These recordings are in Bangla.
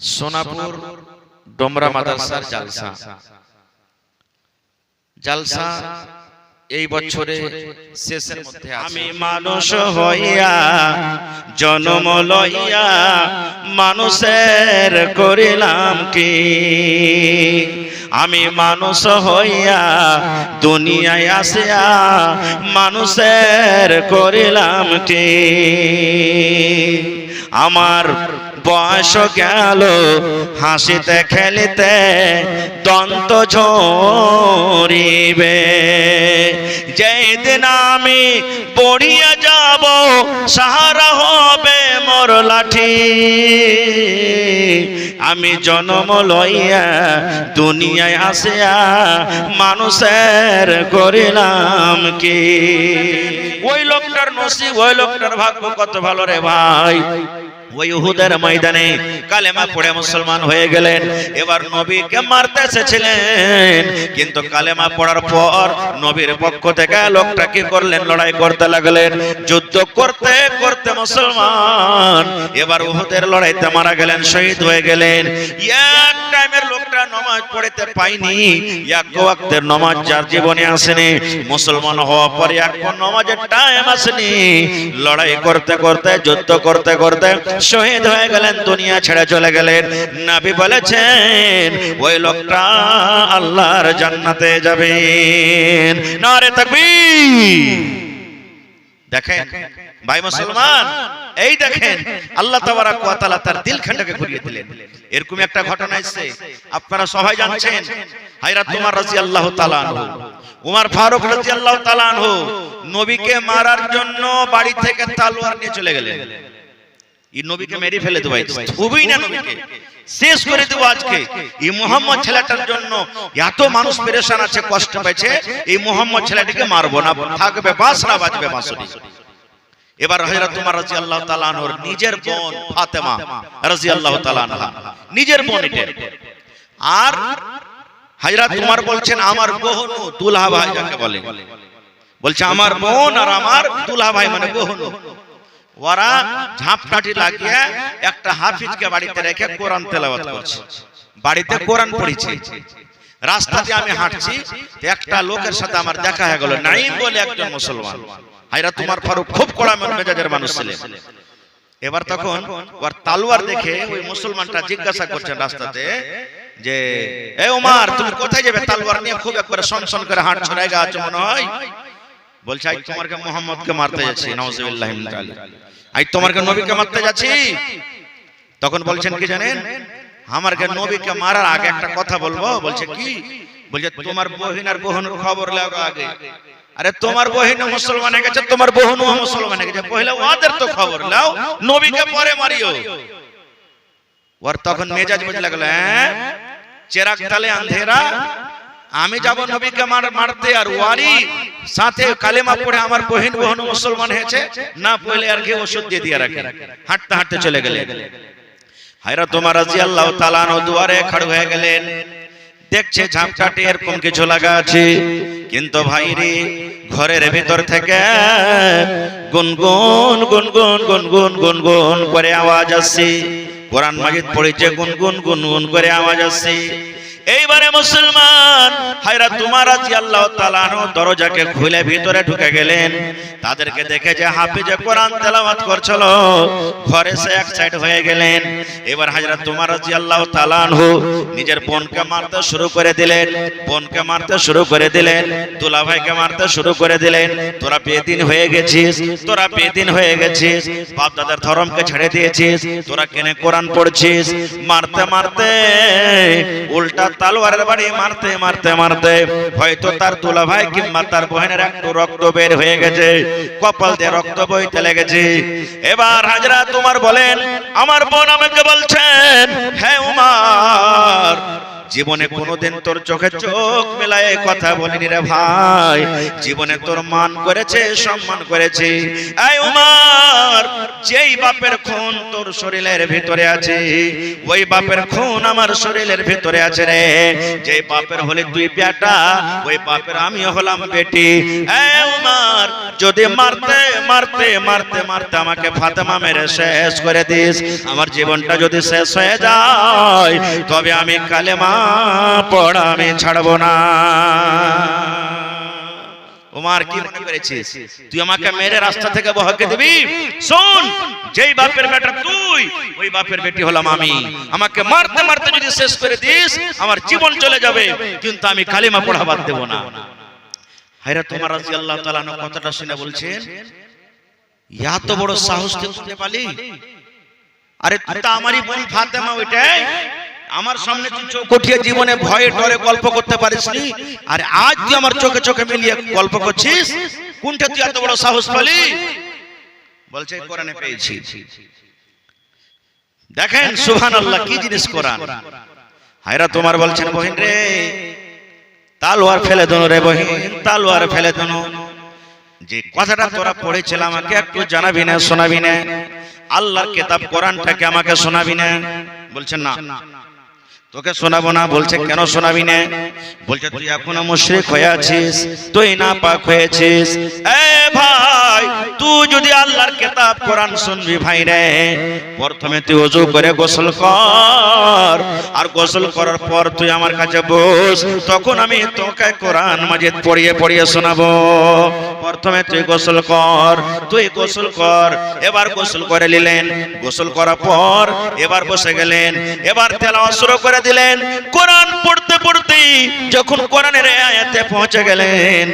সোনাপুর ডোমরা মাদ্রাসার জালসা এই বছরে শেষের মধ্যে আছে। আমি মানুষ হইয়া জন্ম লইয়া মানুষের করিলাম কি, আমি মানুষ হইয়া দুনিয়ায় আসিয়া মানুষের করিলাম কি। আমার বয়স গেল হাসিতে খেলিতে দন্ত ঝরিবে, যেই দিন আমি পড়িয়া যাব সাহারা হবে মোর লাঠি। আমি জন্ম লইয়া দুনিয়ায় আসিয়া মানুষের করিলাম কি। ওই লোকটার নসিব, ওই লোকটার ভাগ্য কত ভালো রে ভাই। ওই উহুদের ময়দানে কালেমা পড়ে মুসলমান হয়ে গেলেন। এবার নবীকে মারতে এসেছিলেন, কিন্তু কালেমা পড়ার পর নবীর পক্ষ থেকে লোকটা কি করলেন? লড়াই করতে লাগলেন। যুদ্ধ করতে করতে মুসলমান এবার উহুদের লড়াইতে মারা গেলেন, শহীদ হয়ে গেলেন। এক টাইমের লোকটা নামাজ পড়তে পায়নি, এক ওয়াক্তের নামাজ যার জীবনে আসেনি, মুসলমান হওয়ার পরে এক নামাজের টাইম আসেনি। লড়াই করতে করতে যুদ্ধ করতে করতে শহীদ হয়ে গেলেন, দুনিয়া ছেড়ে চলে গেলেন। নবী বলেছেন ওই লোকটা আল্লাহর জান্নাতে যাবেন। নারে তাকবীর। দেখেন ভাই মুসলমান, এই দেখেন আল্লাহ তাবারক ওয়া তাআলা তার দিলখানটাকে ঘুরিয়ে দিলেন। এরকম একটা ঘটনা এসেছে, আপনারা সবাই জানছেন। হযরত উমর রাদিয়াল্লাহু তাআলা আনহু, উমর ফারুক রাদিয়াল্লাহু তাআলা আনহু নবীকে মারার জন্য বাড়ি থেকে তলোয়ার নিয়ে চলে গেলেন। এই নবীকে মেরে ফেলে দেব, খুবই না নবীকে শেষ করে দেব আজকে। এই মুহাম্মদ ছেলেটার জন্য এত মানুষ পেরেশান আছে, কষ্ট পাচ্ছে। এই মুহাম্মদ ছেলেটিকে মারবো না, থাকবে বাঁশরা বাজবে বাঁশুরি। এবার হযরত উমর রাদিয়াল্লাহু তাআলা আনহুর নিজের বোন ফাতেমা রাদিয়াল্লাহু তাআলা আনহা, নিজের বোন এটা। আর হযরত উমর বলছেন আমার বোন দুলহা ভাই যাকে বলে, বলছে আমার বোন আর আমার দুলহা ভাই মানে বোন। ওরা ঝাপটাটি লাগিয়ে একটা হাফিজকে বাড়িতে রেখে কোরআন তেলাওয়াত করছে, বাড়িতে কোরআন পড়ছে। রাস্তাতে আমি হাঁটছি, একটা লোকের সাথে আমার দেখা হয়ে গেল, নাইম বলে একজন মুসলমান। হযরত উমর ফারুক খুব কড়া মেজাজের মানুষ ছিলেন। এবার তখন ওর তলোয়ার দেখে ওই মুসলমানটা জিজ্ঞাসা করছেন রাস্তাতে যে এ উমর তুমি কোথায় যাবে? তলোয়ার নিয়ে খুব একবারে সনসন করে হাঁটছো, রাগা আছো মনে হয়। বলছে আজ তোমারকে মুহাম্মদকে মারতে যাচ্ছি, নাউযুবিল্লাহি মিন যালিক, আজ তোমারকে নবীকে মারতে যাচ্ছি। তখন বলছেন কি জানেন? আমারকে নবীকে মারার আগে একটা কথা বলবো। বলছে কি? বলছে তোমার বহিন আর বোনের খবর লাগা আগে। আরে তোমার বহিন মুসলমান হয়ে গেছে, তোমার বোনও মুসলমান হয়ে গেছে, পহলে ওদের তো খবর নাও, নবীকে পরে মারিও। ওর তখন মেজাজ বুঝে লাগলো, হ্যাঁ চেরাগ তালে আন্ধেরা, আমি যাব নবীকে মারতে, আর ওয়ারি সাথে কালেমা পড়ে আমার বহিন মুসলমান হয়েছে না, পহলে আর কি ওষুধ দিয়ে দিয়ে রাখে। হাঁটতে হাঁটতে চলে গেলেন। হযরত উমর রাদিয়াল্লাহু তাআলা আনহু দুয়ারে খড় হয়ে গেলেন, দেখছে ঝাপটাটি এরকম কিছু লাগা আছে। কিন্তু ভাইরে ঘরের ভিতর থেকে গুনগুন গুনগুন গুনগুন গুনগুন করে আওয়াজ আসছে। কোরআন মাজিদ পড়েছে, গুনগুন গুনগুন করে আওয়াজ আসছে। এইবারে মুসলমান হযরত উমর রাদিয়াল্লাহু তাআলা আনহু দরজাকে খুলে ভিতরে ঢুকে গেলেন। তাদেরকে দেখে যে হাফেজে কোরআন তেলাওয়াত করছিল, ঘরে সে এক সাইড হয়ে গেলেন। এবার হযরত উমর রাদিয়াল্লাহু তাআলা আনহু নিজের বোনকে মারতে শুরু করে দিলেন, বোনকে মারতে শুরু করে দিলেন, দুলা ভাইকে মারতে শুরু করে দিলেন। তোরা বেদিন হয়ে গেছিস, তোরা বেদিন হয়ে গেছিস, বাপ দাদার ধর্মকে ছেড়ে দিয়েছিস, তোরা কেন কোরআন পড়ছিস? মারতে মারতে উল্টা তলোয়ারের বাড়ি মারতে মারতে মারতে হয়তো তার দুলা ভাই কিংবা তার বোনের একটু রক্ত বের হয়ে গেছে, কপাল দিয়ে রক্ত বইতে লেগেছে। এবার হযরত উমর বলেন আমার বোন আমাকে বলছেন, হে উমর জীবনে কোনোদিন তোর চোখে চোখ মেলায় কথা বলিনি রে ভাই, জীবনে তোর মান করেছে, সম্মান করেছে। এই উমর, যেই বাপের খুন তোর শরীরের ভিতরে আছে, ওই বাপের খুন আমার শরীরের ভিতরে আছে রে। যেই বাপের হলে তুই বেটা, ওই বাপের আমি হলাম বেটি। এই উমর, যদি মারতে মারতে মারতে মারতে আমাকে ফাতেমা মেরে শেষ করে দিস, আমার জীবনটা যদি শেষ হয়ে যায়, তবে আমি কালেমা পড়া আমি ছাড়বো না। উমর কি মনে করেছিস তুই আমাকে মেরে রাস্তা থেকে বহাকে দিবি? শোন, যেই বাপের বেটা তুই, ওই বাপের বেটি হলাম আমি। আমাকে মারতে মারতে যদি শেষ করে দিস, আমার জীবন চলে যাবে, কিন্তু আমি কালেমা পড়া বাদ দেব না। হযরত ওমর রাদিয়াল্লাহু তাআলা আনহু কথাটা শুনে বলছেন, এত বড় সাহস তুই করতে পারলি? আরে তুই তো আমারই বোন ফাতেমা, ওইটাই আমার সামনে তুই চোখ উঠিয়ে জীবনে ভয়ে ডরে গল্প করতে পারিসনি, আর আজ তুই আমার চোখে চোখে মিলিয়ে গল্প করছিস। কোনটা তুই এত বড় সাহস পেলি? বলছে কোরআনে পেয়েছি। দেখেন সুবহানাল্লাহ, কি জিনিস কোরআন। হযরত ওমর বলছেন, বহিন রে তালোয়ার ফেলে দনো রে বহিন, তালোয়ার ফেলে দনো। যে কথাটা তোরা পড়েছিল আমাকে একটু জানাবি না, শোনাবি না? আল্লাহর কিতাব কোরআনটাকে আমাকে শোনাবি না? বলছেন না, তোকে শোনাবো না। বলছে কেন শোনাবি না? বলছে তুই এখনো মুশরিক হয়ে আছিস, তুই নাপাক হয়েছিস। এ ভাই, তুই যদি আল্লাহর কিতাব কোরআন শুনবি ভাই রে, প্রথমে তুই ওযু করে গোসল কর, আর গোসল করার পর তুই আমার কাছে বস, তখন আমি তোকে কোরআন মাজিদ পড়িয়ে পড়িয়ে শোনাবো। প্রথমে তুই গোসল কর, তুই গোসল কর। এবার গোসল করে নিলেন, গোসল করার পর এবার বসে গেলেন, এবার তেলাওয়াত শুরু করে দিলেন। কোরআন পড়তে পড়তে যখন কোরআনের আয়াতে পৌঁছে গেলেন,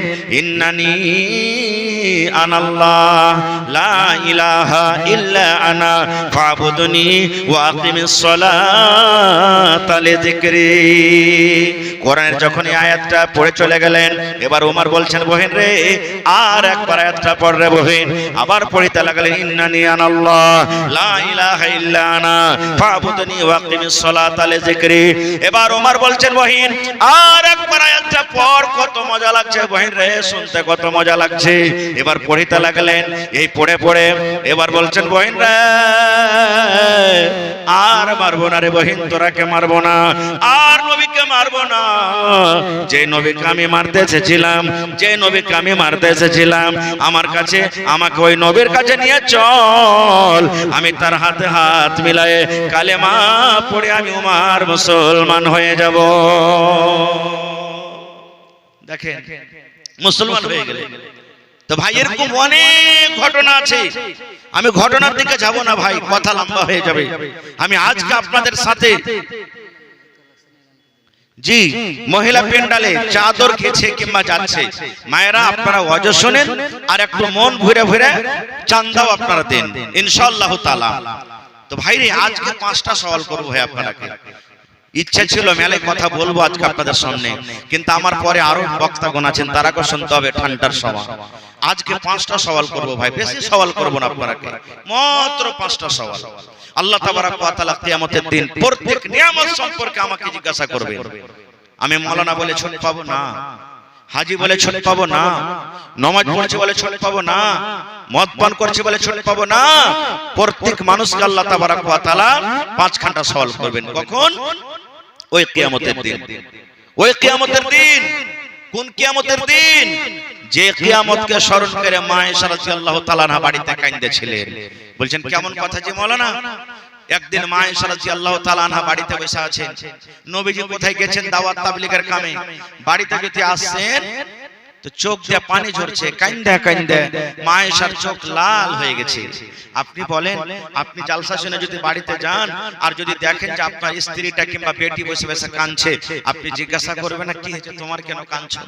ইন্নানি আনাল্লাহ লা ইলাহা ইল্লা আনা ফাবুদনি ওয়া আকিমিস সালাতা লিযিকরি। কোরআনের যখন এই আয়াতটা পড়ে চলে গেলেন, এবার ওমর বলছেন, বহিন রে আর একবার আয়াতটা পড় রে বহিন। আবার পড়িতে লাগলেন, ইন্নানি আনাল্লাহ লা ইলাহা ইল্লা আনা ফাবুদনি ওয়া আকিমিস সালাতা লিযিকরি। এবার ওমর বলছেন, বহিন আর একবার আয়াতটা পড়, কত মজা লাগছে বহিন রে, শুনতে কত মজা লাগছে। এবার পড়িতে লাগলেন, এই পড়ে পড়ে এবার বলছেন, বহিন রে আর মারবো না রে বহিন, তোরাকে মারবো না, আর নবীকে মারবো না। যে নবীকে আমি মারতে এসেছিলাম, যে নবীকে আমি মারতে এসেছিলাম, আমার কাছে, আমাকে ওই নবীর কাছে নিয়ে চল, আমি তার হাতে হাত মিলায়ে কালেমা পড়ে আমি ওমর মুসলমান হয়ে যাব। দেখেন মুসলমান হয়ে গেলে তো ভাই, এরকম অনেক ঘটনা আছে। আমি ঘটনার দিকে যাব না ভাই, কথা লম্বা হয়ে যাবে। আমি আজকে আপনাদের সাথে জি মহিলা পেন্ডালে চাদর খেছে কিংবা যাচ্ছে, মায়েরা আপনারা ওয়াজ শুনেন আর একটু মন ভরে ভরে চান্দাও আপনারা দেন ইনশাআল্লাহ তাআলা। তো ভাইরে আজকে 5টা সওয়াল করব ভাই আপনাদেরকে। ইচ্ছা ছিল মেলায় কথা বলবো আজকে আপনাদের সামনে, কিন্তু আমার পরে আরো বক্তাগণ আছেন, তারাকে শুনতে হবে ঠান্ডার সময়। আজকে 5টা সওয়াল করব ভাই, বেশি সওয়াল করব না আপনাদেরকে, মাত্র 5টা সওয়াল। আল্লাহ তাবারক ওয়া তাআলা কিয়ামতের দিন প্রত্যেক নিয়ামত সম্পর্কে আমাকে জিজ্ঞাসা করবে। আমি মাওলানা বলে ছোট পাবো না, হাজি বলে ছোট পাবো না, নামাজ পড়ছে বলে ছোট পাবো না, মদ পান করছে বলে ছোট পাবো না। প্রত্যেক মানুষকে আল্লাহ তাবারক ওয়া তাআলা 5খানা সওয়াল করবেন। কখন? ওই কিয়ামতের দিন। ওই কিয়ামতের দিন কোন কিয়ামতের দিন? যে কিয়ামতকে স্মরণ করে মা আয়েশা রাদিয়াল্লাহু তাআলা আনহা বাড়িতে কাঁদছিলেন। বলছেন কেমন কথা যে মাওলানা? একদিন মা আয়েশা রাদিয়াল্লাহু তাআলা আনহা বাড়িতে বসে আছেন, নবীজি কোথায় গেছেন দাওয়াত তাবলীগের কামে, বাড়িতে যদি আসেন তো চোখ দিয়ে পানি ঝরছে, কাঁদে কাঁদে মা আয়েশার চোখ লাল হয়ে গেছে। আপনি বলেন, আপনি জালসা শুনে যদি বাড়িতে যান আর যদি দেখেন যে আপনার স্ত্রীটা কিংবা বেটি বসে বসে কাঁদছে, আপনি জিজ্ঞাসা করবেন না কি হয়েছে, তোমার কেন কাঁদছো?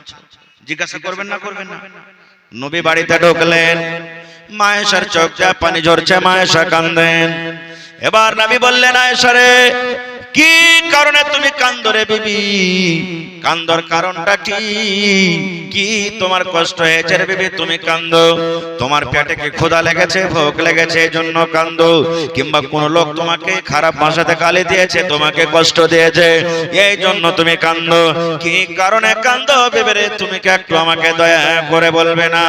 জিজ্ঞাসা করবেন না? করবেন না? নবী বাড়িতে ঢুকলেন, মা আয়েশার চোখ দিয়ে পানি ঝরছে, মা আয়েশা কাঁদেন। এবার নবী বললেন, আয়েশা রে কি কারণে তুমি কান্দো রে বিবি? কান্দর কারণটা কি? কি তোমার কষ্ট হয়েছে রে বিবি তুমি কান্দো? তোমার পেটে কি ক্ষুধা লেগেছে, ভোক লেগেছে এজন্য কান্দো? কিংবা কোন লোক তোমাকে খারাপ ভাষাতে গালি দিয়েছে, তোমাকে কষ্ট দিয়েছে, এই জন্য তুমি কান্দো? কি কারণে কান্দো বিবি রে? তুমি কি একটু আমাকে দয়া করে বলবে না?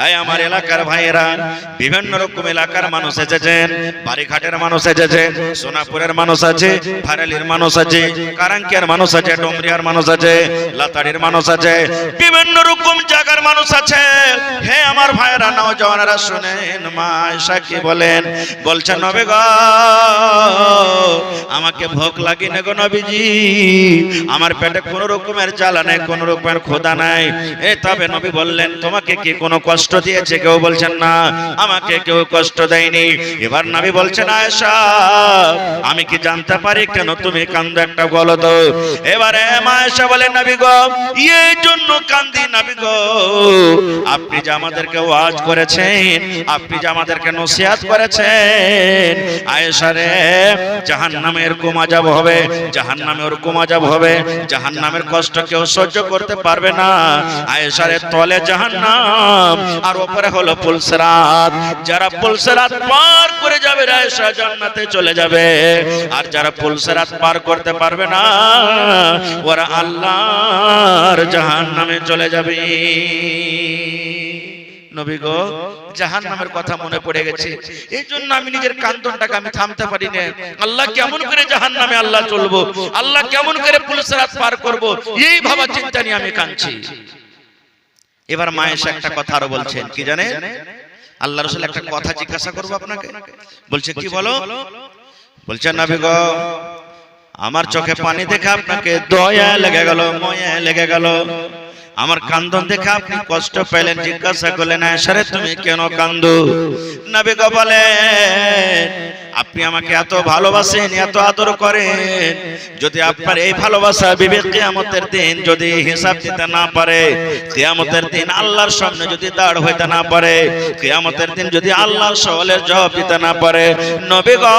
এই আমার এলাকার ভাইয়েরা, বিভিন্ন রকম এলাকার মানুষ এসেছেন, বাড়িঘাটের মানুষ এসেছেন, সোনাপুরের মানুষ আছে, ফারালির মানুষ আছে, কারাঙ্কিয়ার মানুষ আছে, ডুমরিয়ার মানুষ আছে, লাতাড়ির মানুষ আছে, বিভিন্ন রকম জায়গার মানুষ আছে। হে আমার ভাইয়েরা, নওজওয়ানেরা শুনেন, মা আয়েশা কি বলেন? বলছেন নবী গো, আমাকে ভোক লাগে না গো নবীজি, আমার পেটে কোনো রকমের জ্বালা নেই, কোনো রকমের ক্ষুধা নাই। তবে নবী বললেন, তোমাকে কি কোনো কষ্ট দিয়েছে? কেউ বলছেন না, আমাকে কেউ কষ্ট দেয়নি। এবার নবী বলছেন, আয়েশা আমি কি জানতে পারি কেন তুমি কান্দো? একটা বলো তো। এবারে মা আয়েশা বলেন, নবী গো, এই জন্য কান্দি নবী গো, আপনি যে আমাদেরকে ওয়াজ করেছেন, আপনি যে আমাদেরকে নসিহত করেছেন, আয়েশা রে জাহান্নামে এরকম আযাব হবে, জাহান্নামে ওরকম আযাব হবে, জাহান্নামের কষ্ট কেউ সহ্য করতে পারবে না। আয়েশা রে তলে জাহান্নাম আর উপরে হলো পুলসিরাত। যারা পুলসিরাত পার করে যাবে আয়েশা জান্নাতে চলে যাবে, আর যারা পুলসিরাত পার করতে পারবে না ওরা আল্লাহর জাহান্নামে চলে যাবে। নবী গো, জাহান্নামের কথা মনে পড়ে গেছে, এই জন্য আমি নিজের কান্দনটাকে আমি থামতে পারি না। আল্লাহ কেমন করে জাহান্নামে আল্লাহ চলবো, আল্লাহ কেমন করে পুলসিরাত পার করব, এই ভাবা চিন্তা নিয়ে আমি কাঁদছি। এবার মা আয়েশা একটা কথা আরো বলছেন, কি জানেন? আল্লাহ রাসূল একটা কথা জিজ্ঞাসা করব আপনাকে। বলছে কি বলো? বলছেন নবী গো, আমার চোখে পানি দেখে আপনাকে দয়া লেগে গেল, মায়া লেগে গেল, আমার কান্দন দেখে আপনি কষ্ট পেলেন, জিজ্ঞাসা করলেন, আয়েশা রে তুমি কেন কান্দো? নবী গো বলেন, আপনি আমাকে এত ভালোবাসেন, এত আদর করেন, যদি আপনার এই ভালোবাসা বিবেক কিয়ামতের দিন যদি হিসাব দিতে না পারে, কিয়ামতের দিন আল্লাহর সামনে যদি দাঁড় হইতে না পারে, কিয়ামতের দিন যদি আল্লাহর সওয়ালের জবাব দিতে না পারে, নবী গো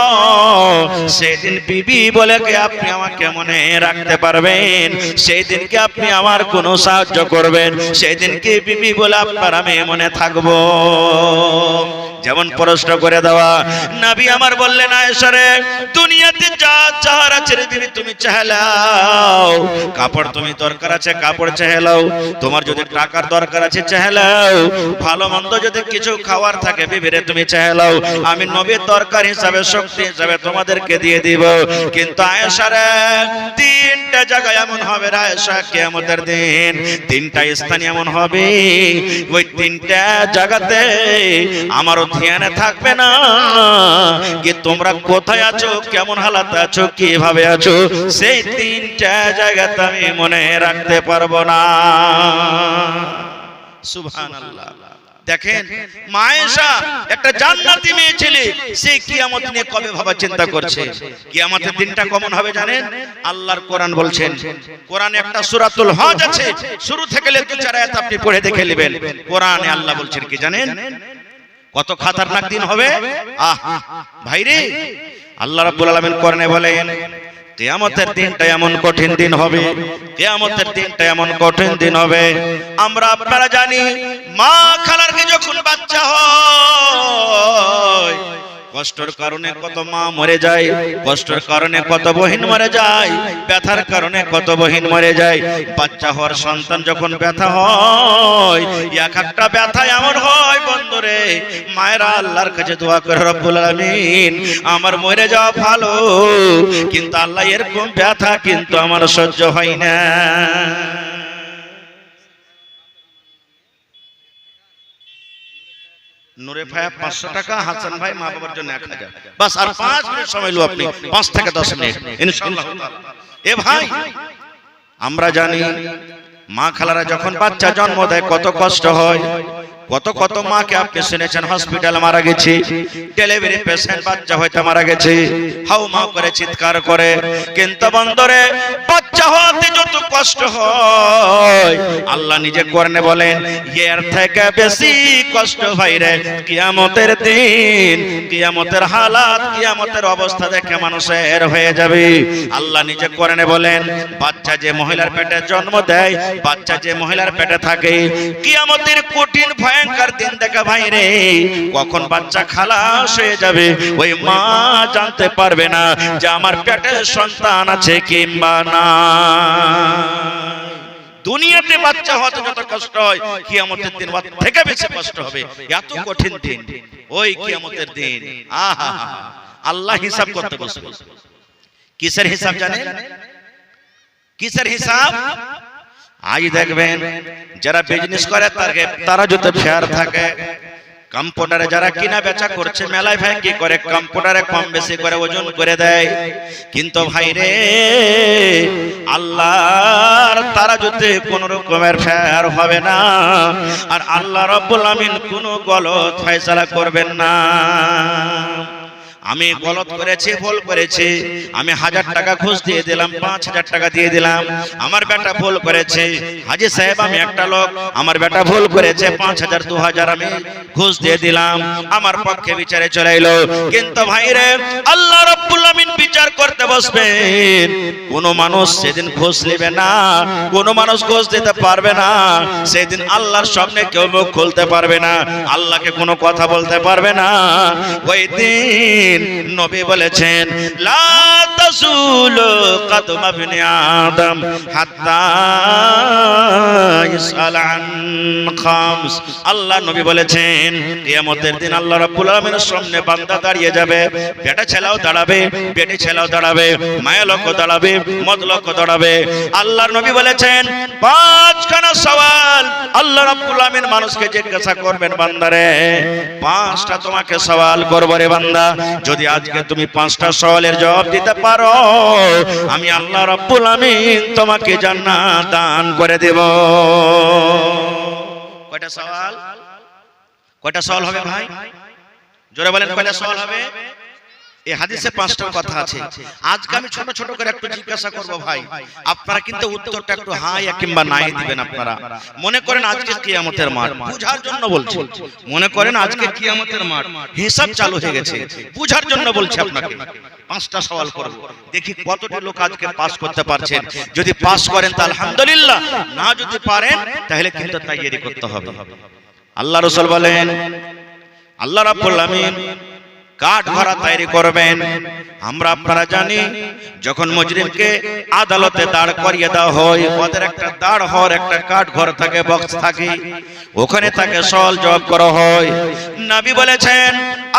সেই দিন বিবি বলে কি আপনি আমাকে মনে রাখতে পারবেন? সেই দিন কি আপনি আমার কোনো সাহায্য করবেন? সেই দিন কি বিবি বলে আপনার আমি মনে থাকবো? যেমন প্রশ্ন করে দেওয়া। নবী আমার বললেন, আয়েশা রে দুনিয়াতে যা চাহার আছে রে বিবি তুমি চাহলাও, কাপড় তুমি দরকার আছে কাপড় চাহলাও, তোমার যদি টাকার দরকার আছে চাহলাও, ভালো মন্দ যদি কিছু খাওয়ার থাকে বিবি রে তুমি চাহলাও, আমি নবীর দরকার হিসাবে শক্তি হিসাবে তোমাদেরকে দিয়ে দিব। কিন্তু আয়েশা রে তিনটা জায়গায় এমন হবে রে আয়েশা, কিয়ামতের দিন তিনটা স্থান এমন হবে, ওই তিনটা জায়গাতে আমারও ধ্যানে থাকবে না যে তোমরা কোথায় আছো, কেমন হালাতে আছো, কিভাবে আছো, সেই তিনটা জায়গাতে আমি মনে রাখতে পারবো না। সুবহানাল্লাহ। দেখেন মা আয়েশা একটা জান্নাতি মেয়ে ছেলে, সে কিয়ামত নিয়ে কবে ভাবা চিন্তা করছে। কিয়ামতের দিনটা কেমন হবে জানেন? আল্লাহর কোরআন বলছেন, কোরআনে একটা সূরাতুল হজ আছে, শুরু থেকে দু চার আয়াত আপনি পড়ে দেখে নেবেন। কোরআনে আল্লাহ বলছেন কি জানেন? কত খতরনাক দিন হবে। ভাইরে, আল্লাহ রাব্বুল আলামিন কোরআনে বলেন, কিয়ামতের দিনটা এমন কঠিন দিন হবে, কিয়ামতের দিনটা এমন কঠিন দিন হবে। আমরা আপনারা জানি, মা খালারকে যখন বাচ্চা হয়, কষ্টের কারণে কত মা মরে যায়, কষ্টের কারণে কত বহিন মরে যায়, ব্যথার কারণে কত বহিন মরে যায়। বাচ্চা হওয়ার সন্তান যখন ব্যথা হয়, এক একটা ব্যথা এমন হয় বন্ধুরে, মায়েরা আল্লাহর কাছে দোয়া করে, রব্বুল আলামিন আমার মরে যাওয়া ভালো, কিন্তু আল্লাহ এরকম ব্যথা কিন্তু আমার সহ্য হয় না। নূরে ভাই 500 টাকা, হাসান ভাই মা বাবার জন্য 1000, বাস আর 5 মিনিট সময় লো আপনি, 5 থেকে 10 মিনিট ইনশাআল্লাহ। এ ভাই, আমরা জানি মা খালারা যখন বাচ্চা জন্ম দেয় কত কষ্ট হয়, কত কত মাকে আপনি শুনেছেন হসপিটাল মারা গেছে, ডেলিভারি পেশেন্ট বাচ্চা হইতে মারা গেছে, হাউ মাউ করে চিৎকার করে। কিন্তু বন্ধরে বাচ্চা হতে যত কষ্ট হয় আল্লাহ নিজে কোরআনে বলেন এর থেকে বেশি কষ্ট ভাইরে কিয়ামতের দিন, কিয়ামতের হালাত, কিয়ামতের অবস্থা দেখে মানুষের হয়ে যাবে। আল্লাহ নিজে কোরআনে বলেন বাচ্চা যে মহিলার পেটে জন্ম দেয়, বাচ্চা যে মহিলার পেটে থাকে, কিয়ামতের কঠিন ভয়ঙ্কর দিন দেখা ভাইরে কখন বাচ্চা খালাস হয়ে যাবে ওই মা জানতে পারবে না যে আমার পেটে সন্তান আছে কিংবা না। দুনিয়াতে বাচ্চা হতে যত কষ্ট হয় কিয়ামতের দিন থেকে বেশি কষ্ট হবে। এত কঠিন দিন ওই কিয়ামতের দিন। আহা আল্লাহ হিসাব করতে বসবে। কিসের হিসাব জানেন? কিসের হিসাব? আজ দেখবেন যারা বিজনেস করে তারা যদি ফেয়ার থাকে, কম্পিউটারে যারা কিনা বেচা করছে মেলায় ভাই কি করে কম্পিউটারে কম বেশি করে ওজন করে দেয়। কিন্তু ভাই রে আল্লাহর তারা যদি কোন রকমের ফেয়ার হবে না, আর আল্লাহ রাব্বুল আমিন কোনো গলত ফয়সালা করবেন না। আমি গলত করেছি, ভুল করেছি, আমি 1000 টাকা ঘুষ দিয়ে দিলাম, 5000 টাকা দিয়ে দিলাম, আমার বেটা ভুল করেছে, হাজী সাহেব আমি একটা লোক, আমার বেটা ভুল করেছে, 5000 2000 আমি ঘুষ দিয়ে দিলাম, আমার পক্ষে বিচারে চলে এলো। কিন্তু ভাইরে আল্লাহ রাব্বুল আমিন বিচার করতে বসবেন, কোন মানুষ সেদিন ঘুষ নেবে না, কোন মানুষ ঘুষ দিতে পারবে না। সেদিন আল্লাহর সামনে কেউ মুখ খুলতে পারবে না, আল্লাহকে কোনো কথা বলতে পারবে না। ওই দিন নবী বলেছেন লা তাযুলু কদম ইবনে আদম হাত্তা ইসআল আন খামস। আল্লাহ নবী বলেছেন কিয়ামতের দিন আল্লাহ রাব্বুল আমিনের সামনে বান্দা দাঁড়িয়ে যাবে, বেটা ছেলেও দাঁড়াবে, বেটি ছেলেও দাঁড়াবে, মায়া লোক দাঁড়াবে, মদ লোক দাঁড়াবে। আল্লাহর নবী বলেছেন 5খানা সওয়াল আল্লাহ রাব্বুল আমিন মানুষকে জিজ্ঞাসা করবেন, বান্দারে 5টা তোমাকে সওয়াল করব রে বান্দা, যদি আজকে তুমি 5টা সওয়ালের জবাব দিতে পারো আমি আল্লাহ রাব্বুল আমিন তোমাকে জান্নাত দান করে দেব। কয়টা সওয়াল? কয়টা সওয়াল হবে ভাই? জোরে বলেন কয়টা সওয়াল হবে? এই হাদিসে 5টা কথা আছে। আজকে আমি ছোট ছোট করে একটু জিজ্ঞাসা করব ভাই, আপনারা কিন্তু উত্তরটা একটু হাই কিংবা নাই দিবেন। আপনারা মনে করেন আজকে কিয়ামতের মাঠ, বুঝার জন্য বলছি, মনে করেন আজকে কিয়ামতের মাঠ, হিসাব চালু হয়ে গেছে, বুঝার জন্য বলছি আপনাকে। 5টা সওয়াল করব, দেখি কতটি লোক আজকে পাস করতে পারছেন। যদি পাস করেন তা আলহামদুলিল্লাহ, না যদি পারেন তাহলে কিন্তু তৈরি করতে হবে। আল্লাহ রাসূল বলেন আল্লাহ রাব্বুল আমিন কাঠ ঘরা তৈরি করবেন। আমরা আপনারা জানি যখন মুজরিমকে আদালতে দাঁড় করিয়ে দেওয়া হয়, ওদের একটা দাঁড় হওয়ার একটা কাঠ ঘর থাকে, বক্স থাকে, ওখানে তাকে সওয়াল জবাব করা হয়। নবী বলেছেন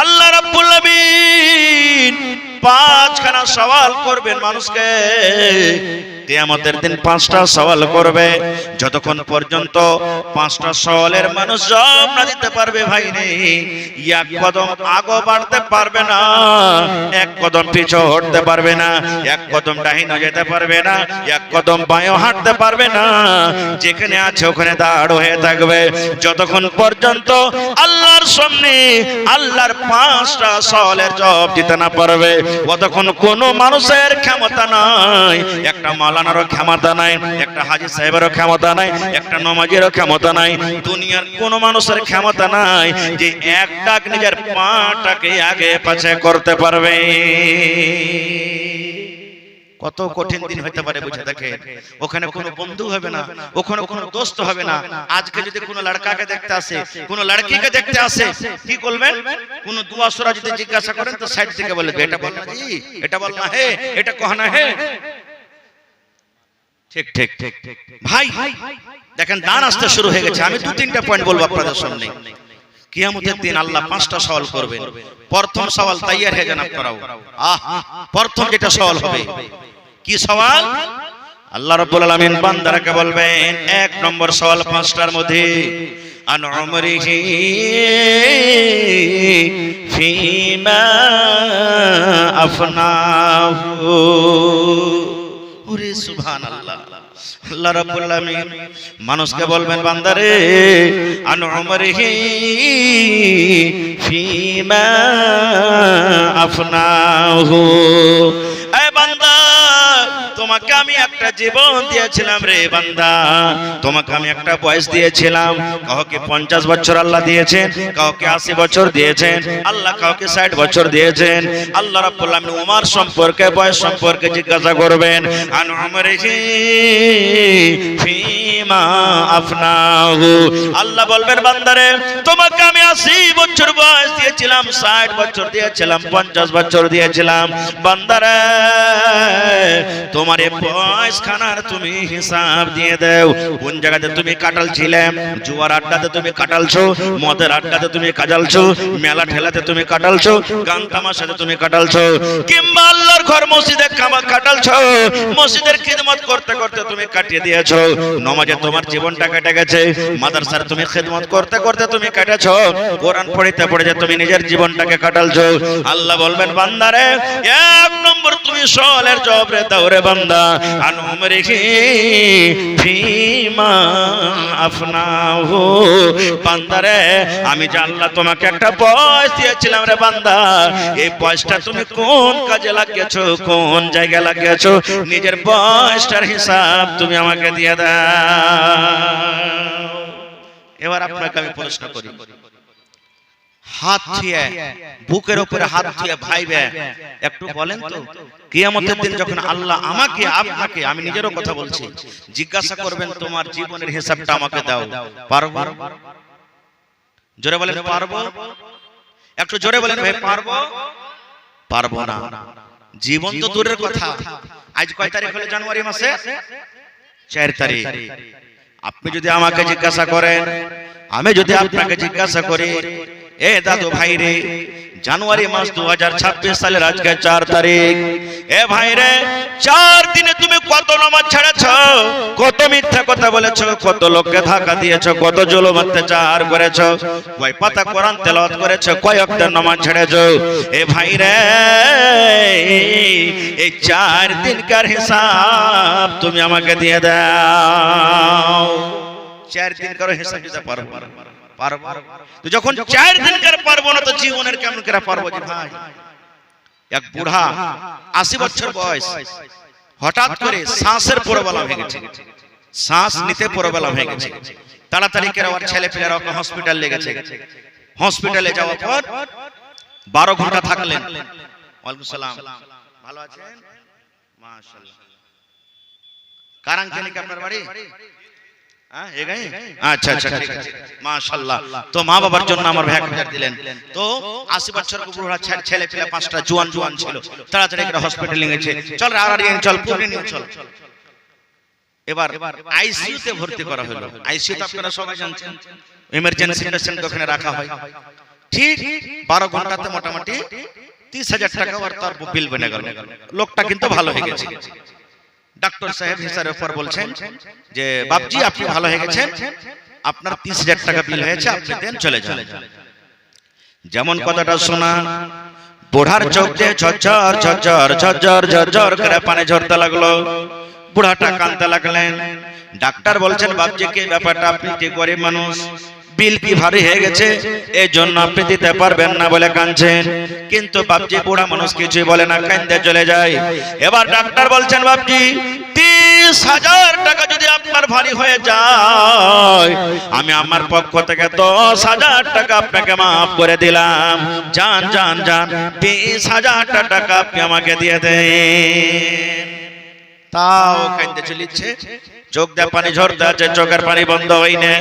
আল্লাহ রাব্বুল আমিন 5খানা সওয়াল করবেন মানুষকে। কিয়ামতের দিন 5টা সওয়াল করবে, যতক্ষণ পর্যন্ত 5টা সওয়ালের মানুষ জবাব না দিতে পারবে ভাই রে, এক কদম আগে বাড়তে পারবে না, এক কদম পিছু হটতে পারবে না, এক কদম ডাইনে যেতে পারবে না, এক কদম বাঁয়ে হাঁটতে পারবে না, যেখানে আছে ওখানে দাঁড় হয়ে থাকবে। যতক্ষণ পর্যন্ত আল্লাহর সামনে আল্লাহর 5টা সওয়ালের জবাব দিতে না পারবে, ততক্ষণ কোনো মানুষের ক্ষমতা নাই, একটা মাওলানারও ক্ষমতা নাই, একটা হাজী সাহেবেরও ক্ষমতা নাই, একটা নমাজেরও ক্ষমতা নাই, দুনিয়ার কোনো মানুষের ক্ষমতা নাই যে এক ডাক নিজের পাটাকে আগে পাছে করতে পারবে। কত কঠিন দিন হতে পারে বুঝে দেখেন। ওখানে কোনো বন্ধু হবে না, ওখানে কোনো দোস্ত হবে না। আজকে যদি কোনো লড়কাকে দেখতে আসে, কোনো লড়কিকে দেখতে আসে, কি করবেন? কোনো দুয়া সুরা যদি জিজ্ঞাসা করেন তো সাইড থেকে বলবে এটা বল না জি, এটা বল না হে, এটা কহনা হে। ঠিক ঠিক ঠিক ভাই দেখেন দান আসতে শুরু হয়ে গেছে। আমি 2-3টা পয়েন্ট বলবো আপনাদের সামনে। কিয়ামতের দিন আল্লাহ 5টা সওয়াল করবেন। প্রথম সওয়াল তৈয়ার হয়ে যান আপনারাও। প্রথম যেটা সওয়াল হবে কি সওয়াল? আল্লাহ রাব্বুল আলামিন বান্দাকে বলবেন 1 নম্বর সওয়াল 5টার মধ্যে আন উমরিহি ফিমা আফনাহু। ওরে সুবহানাল্লাহ, আল্লাহ রাব্বুল আলামিন মানুষকে বলবেন বান্দারে আন উমরিহি ফিমা আফনাহু, এ বান্দা তোমাকে আমি একটা জীবন দিয়েছিলাম রে বান্দা, তোমাকে আমি একটা বয়স দিয়েছিলাম। কাউকে 50 বছর আল্লাহ দিয়েছেন, কাউকে 80 বছর দিয়েছেন, আল্লাহ কাউকে 60 বছর দিয়েছেন। আল্লাহ রাব্বুল আলামিন উমর সম্পর্কে, বয়স সম্পর্কে জিজ্ঞাসা করবেন, আন উমরিহি ফিমা আফনাহু। আল্লাহ বলবেন বান্দারে তোমাকে আমি 80 বছর বয়স দিয়েছিলাম, 60 বছর দিয়েছিলাম, 50 বছর দিয়েছিলাম। বান্দারে তোমার এই বয়স খানার তুমি হিসাব দিয়ে দাও। কোন জায়গাতে তুমি কাটাল ছিলে? জুয়ার আড্ডাতে তুমি কাটালছো, মদের আড্ডাতে তুমি কাটালছো, মেলা ঠেলাতে তুমি কাটালছো, গান তামাশাতে তুমি কাটালছো, কিংবা আল্লাহর ঘর মসজিদে কাটালছো। মসজিদের খিদমত করতে করতে তুমি কাটিয়ে দিয়েছো, নামাজে তোমার জীবনটা কেটে গেছে, মাদ্রাসার তুমি খিদমত করতে করতে তুমি কেটেছো, কোরআন পড়িতে পড়িতে তুমি নিজের জীবনটাকে কাটালছো। আল্লাহ বলবেন বান্দারে এক নম্বর তুমি সওয়ালের জবাব রে দাও রে বান্দা, আন উমরিহি ফিমা আফনাহু। বান্দারে আমি যে আল্লাহ তোমাকে একটা বয়স দিয়েছিলাম রে বান্দা, এই বয়সটা তুমি কোন কাজে লাগিয়েছো, কোন জায়গায় লাগিয়েছো, নিজের বয়সটার হিসাব তুমি আমাকে দিয়ে দাও। এবার আপনাকে আমি প্রশ্ন করি, হাত দিয়ে বুকের উপরে হাত দিয়ে ভাইবে একটু বলেন তো, কিয়ামতের দিন যখন আল্লাহ আমাকে আপনাকে, আমি নিজেরও কথা বলছি, জিজ্ঞাসা করবেন তোমার জীবনের হিসাবটা আমাকে দাও, পারবো? জোরে বলেন পারবো? একটু জোরে বলেন ভাই, পারবো? পারবো না। জীবন তো দূরের কথা, আজ কয় তারিখ হলো? জানুয়ারি মাসে 4 তারিখ। আপনি যদি আমাকে জিজ্ঞাসা করেন, আমি যদি আপনাকে জিজ্ঞাসা করি, এ দাদু ভাই রে, জানুয়ারি মাস 2026 সালের আজকে 4 তারিখ, এ ভাই রে 4 দিনে তুমি কত নামাজ ছেড়েছো, কত মিথ্যা কথা বলেছো, কত লোককে ধাক্কা দিয়েছো, কত জুলুম অত্যাচার করেছো, কয় পাতা কোরআন তেলাওয়াত করেছো, কয় ওয়াক্তের নামাজ ছেড়েছো? এ ভাই রে এই 4 দিনকার হিসাব তুমি আমাকে দিয়ে দাও। 4 দিনকার হিসাব দিতে পারবো? পারবো। তো যখন 4 দিনকার পারবো না, তো জীবনের কেমন করে পারবো? যে ভাই এক বুড়া 80 বছর বয়স, হঠাৎ করে শ্বাসের প্রবলেম হয়ে গেছে, শ্বাস নিতে প্রবলেম হয়ে গেছে, তাড়াতাড়ি করে ওর ছেলে পেলেরা ওকে হসপিটাল লেগেছে। হসপিটালে যাওয়ার পর 12 ঘন্টা থাকলেন। ওয়ালাইকুম সালাম, ভালো আছেন? মাশাআল্লাহ। কারাঙ্কেনি কি আপনার বাড়ি? আচ্ছা আচ্ছা, ঠিক আছে, মাশাআল্লাহ। তো মা বাবার জন্য আমার ভাই 1000 দিলেন। তো 80 বছর বুড়া ছেলে পেলে 5টা জোয়ান ছিল, তাড়াতাড়ি করে হসপিটালে গেছে। চল আড়াড়িয়ে চল, পুরো নিয়ে চল। এবার আইসিইউ তে ভর্তি করা হলো। আইসিইউ তো আপনারা সবাই জানেন, ইমার্জেন্সি পেশেন্ট ওখানে রাখা হয়। ঠিক 12 ঘন্টাতে মোটামুটি 30,000 টাকা ওর তার বিল বনে গেল। লোকটা কিন্তু ভালো হয়ে গেছে। ডাক্তার সাহেব হিসাবের পর বলছেন যে বাপজি আপনি ভালো হয়ে গেছেন, আপনার 30,000 টাকা বিল হয়েছে, আপনি দেন, চলে যান। যেমন কথাটা শোনা, বুড়ার চোখ দিয়ে ঝরঝর ঝরঝর ঝরঝর ঝরঝর করে পানি ঝরতে লাগলো। বুড়াটা কাঁদতে লাগলেন। ডাক্তার বলছেন বাপজি কি ব্যাপারটা, আপনি যে গরিব মানুষ, বিল কি ভারী হয়ে গেছে, এই জন্য আপনি দিতে পারবেন না বলে কাঁদছেন। কিন্তু বাপজি বুড়া মানুষ কিছুই বলে না, কাঁদতে চলে যায়। এবার ডাক্তার বলছেন বাপজি 30,000 টাকা যদি আপনার ভারী হয়ে যায়, আমি আমার পক্ষ থেকে 10,000 টাকা আপনাকে মাফ করে দিলাম। যান যান যান, 20,000 টাকা আপনি আমাকে দিয়ে দেন। তাও কাঁদতে চলেছে, চোখ দিয়ে পানি ঝরতে আছে, চোখের পানি বন্ধ হয়নি।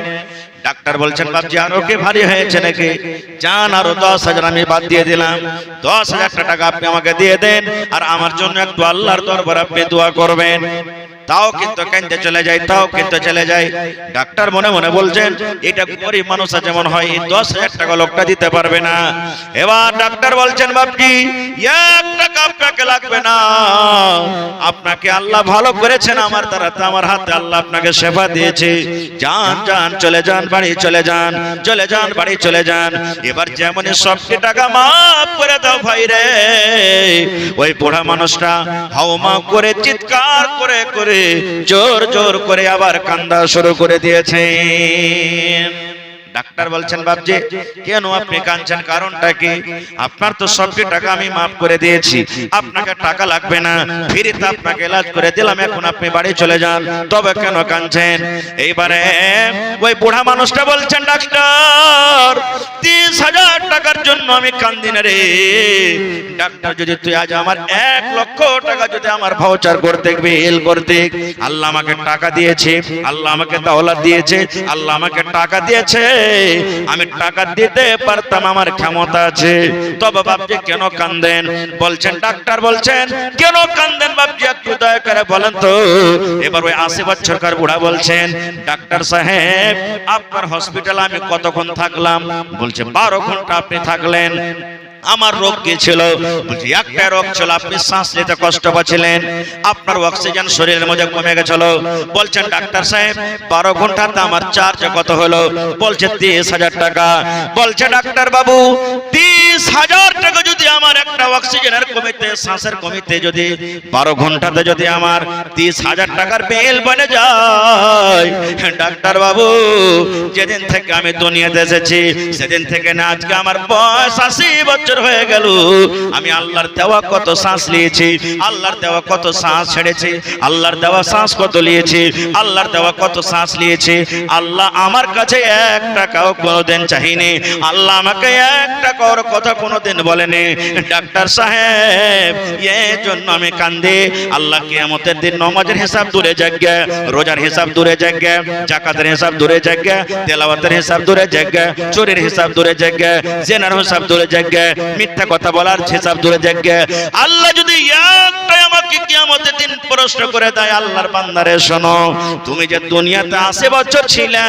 ডাক্তার বলছেন বাপজি আরো কি ভারী হয়েছে নাকি? যান, আরো 10,000 আমি বাদ দিয়ে দিলাম, 10,000 টাকা আপনি আমাকে দিয়ে দেন, আর আমার জন্য একটু আল্লাহর দরবারে আপনি দোয়া করবেন। তাও কিন্তু কাঁদতে চলে যায়, তাও কিন্তু চলে যায়। ডাক্তার মনে মনে বলছেন এটা গরিব মানুষ যেমন হয়, 10,000 টাকা লোকটা দিতে পারবে না। এবার ডাক্তার বলছেন বাপজি 1 টাকা আপনাকে লাগবে না, আপনাকে আল্লাহ ভালো করেছেন, আমার দ্বারা আমার হাতে আল্লাহ আপনাকে সেবা দিয়েছে। যান যান, চলে যান বাড়ি, চলে যান, চলে যান বাড়ি, চলে যান। এবার যেমন সবটি টাকা মাফ করে দাও ভাই রে, ওই বুড়া মানুষটা হাওমা করে চিৎকার করে করে করে জোর জোর করে আবার কান্দা শুরু করে দিয়েছেন। ডাক্তার বলছেন বাপজি কেন আপনি কাঁদছেন, কারণটা কি? আপনার তো সবটি টাকা আমি মাফ করে দিয়েছি, আপনাকে টাকা লাগবে না, ফ্রিতে আপনাকে ইলাজ করে দিলাম, এখন আপনি বাড়ি চলে যান, তবে কেন কাঁদছেন? এইবারে ওই বুড়া মানুষটা বলছেন ডাক্তার 30,000 টাকার জন্য আমি কান্দি না রে ডাক্তার, যদি তুই আজ আমার 1 লক্ষ টাকা যদি আমার ভাউচার করতে বিল করতে, আল্লাহ আমাকে টাকা দিয়েছে, আল্লাহ আমাকে দৌলত দিয়েছে, আল্লাহ আমাকে টাকা দিয়েছে, আমি টাকা দিতে পারতাম, আমার ক্ষমতা আছে, তবে বাপজি কেন কান্দেন? বলছেন ডাক্তার বলছেন কেন কান্দেন বাপজি একটু দয়া করে বলেন তো। এবার ওই 80 বছরকার বুড়া বলছেন ডাক্তার সাহেব আপনার হসপিটালে আমি কতক্ষণ থাকলাম? বলছে 12 ঘন্টা আপনি থাকলেন। আমার রোগ কি ছিল? বলছি একটা রোগ ছিল, আপনি শ্বাস নিতে কষ্ট পাচ্ছিলেন, আপনার অক্সিজেন শরীরের মধ্যে কমে গেছিল। বলছেন ডাক্তার সাহেব 12 ঘন্টাতে আমার চার্জ কত হলো? বলছে 30,000 টাকা। বলছে ডাক্তার বাবু 30,000 টাকা যদি আমার একটা অক্সিজেনের কমিতে শ্বাসের কমিতে যদি 12 ঘন্টাতে যদি আমার 30,000 টাকার বিল বনে যায়, ডাক্তার বাবু যেদিন থেকে আমি দুনিয়াতে এসেছি সেদিন থেকে না আজকে আমার বয়স 80 বছর হয়ে গেল, আমি আল্লাহর দেওয়া কত শ্বাস নিয়েছি, আল্লাহর দেওয়া কত শ্বাস ছেড়েছি, আল্লাহর দেওয়া শ্বাস কত নিয়েছি, আল্লাহর দেওয়া কত শ্বাস নিয়েছি, আল্লাহ আমার কাছে 1 টাকাও কোনোদিন চাইনি, আল্লাহ আমাকে 1 টাকার কথা কোনোদিন বলেনি। ডাক্তার সাহেব এই জন্য আমি কান্দি, আল্লাহ কিয়ামতের দিন নামাজের হিসাব দূরে যাবে, রোজার হিসাব দূরে যাবে, যাকাতের হিসাব দূরে যাবে, তেলাওয়াতের হিসাব দূরে যাবে, চোরের হিসাব দূরে যাবে, জিনার হিসাব দূরে যাবে, মিথ্যা কথা বলার হিসাব দূরে যাবে। আল্লাহ যদি একটাই আমাকে কিয়ামতের দিন প্রশ্ন করে দেয়, আল্লাহর বান্দারে শোনো, তুমি যে দুনিয়াতে 80 বছর ছিলে,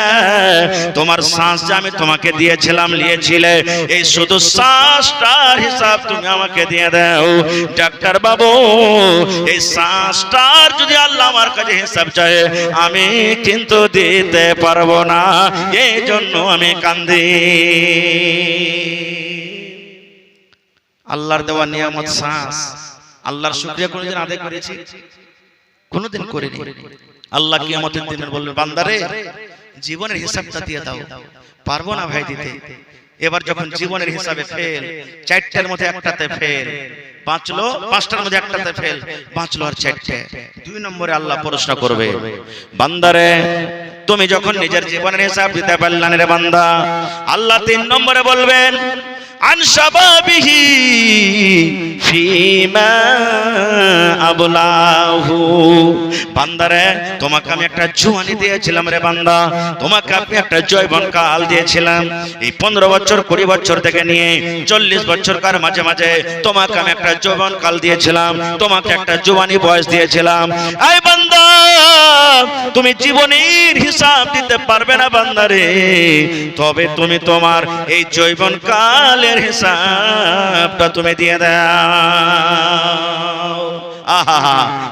তোমার শ্বাস যে আমি তোমাকে দিয়েছিলাম নিয়েছিলে, এই শুধু শ্বাসটার হিসাব তুমি আমাকে দিয়ে দাও। ডাক্তার বাবু এই শ্বাসটার যদি আল্লাহ আমার কাছে হিসাব চায় আমি কিন্তু দিতে পারবো না, এই জন্য আমি কান্দি। আল্লাহর দেওয়া নিয়ামত শ্বাস, আল্লাহর শুকরিয়া কোনদিন আদায় করেছি? কোনদিন করিনি। আল্লাহ কিয়ামতের দিনে বলবে বান্দারে জীবনের হিসাবটা দিয়ে দাও, পারবো না ভাই দিতে। এবার যখন জীবনের হিসাবে ফেল, 4টার মধ্যে একটাতে ফেল, বাঁচলো 5টার মধ্যে একটাতে ফেল, বাঁচলো আর 4টে, 2 নম্বরে আল্লাহ প্রশ্ন করবে বান্দারে তুমি যখন নিজের জীবনের হিসাব দিতে পারলে না রে বান্দা, আল্লাহ 3 নম্বরে বলবেন আন শাবাবিহি ফিমা আবলাহু, বান্দারে তোমাকে আমি একটা জওয়ানি দিয়েছিলাম রে বান্দা, তোমাকে আমি একটা যৌবন কাল দিয়েছিলাম, এই 15 বছর 20 বছর থেকে নিয়ে 40 বছরকার মাঝে মাঝে তোমাকে আমি একটা যৌবন কাল দিয়েছিলাম, তোমাকে একটা জওয়ানি বয়স দিয়েছিলাম। এই বান্দা তুমি জীবনের হিসাব দিতে পারবে না বান্দারে, তবে তুমি তোমার এই যৌবন কালের হিসাবটা তুমি দিয়ে দাও। আহা,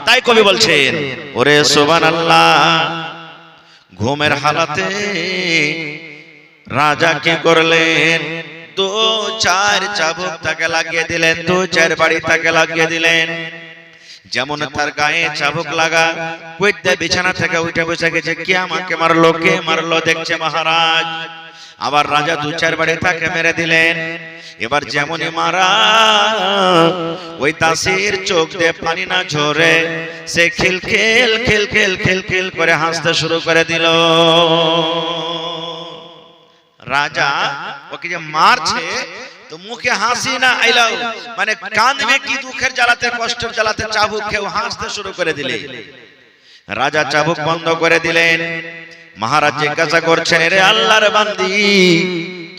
তাই কবি বলছেন ওরে সুবহানাল্লাহ, ঘুমের হালাতে রাজা কি করলেন, 2-4 চাবুক তাকে লাগিয়ে দিলেন, 2-4 বাড়ি তাকে লাগিয়ে দিলেন। যেমন তার গায়ে চাবুক লাগা, কইতে বিছানা থেকে উঠে বসে গেছে, কে আমাকে মারলো, কে মারলো দেখছে মহারাজ। আবার রাজা 2-4 বাড়ি তাকে মেরে দিলেন। এবার যেমনই মারা, ওই দাসীর চোখ দিয়ে পানি না ঝরে, সে খিলখিল খিলখিল খিলখিল করে হাসতে শুরু করে দিল। রাজা ওকে যে মারছে তো মুখে হাসি না আইলাও, মানে কাঁদবে কি দুঃখের জ্বালাতে, কষ্টের জ্বালাতে, চাবুক খেয়ে হাসতে শুরু করে দিলে। রাজা চাবুক বন্ধ করে দিলেন। মহারাজ জিজ্ঞাসা করছেন, রে আল্লাহর বান্দি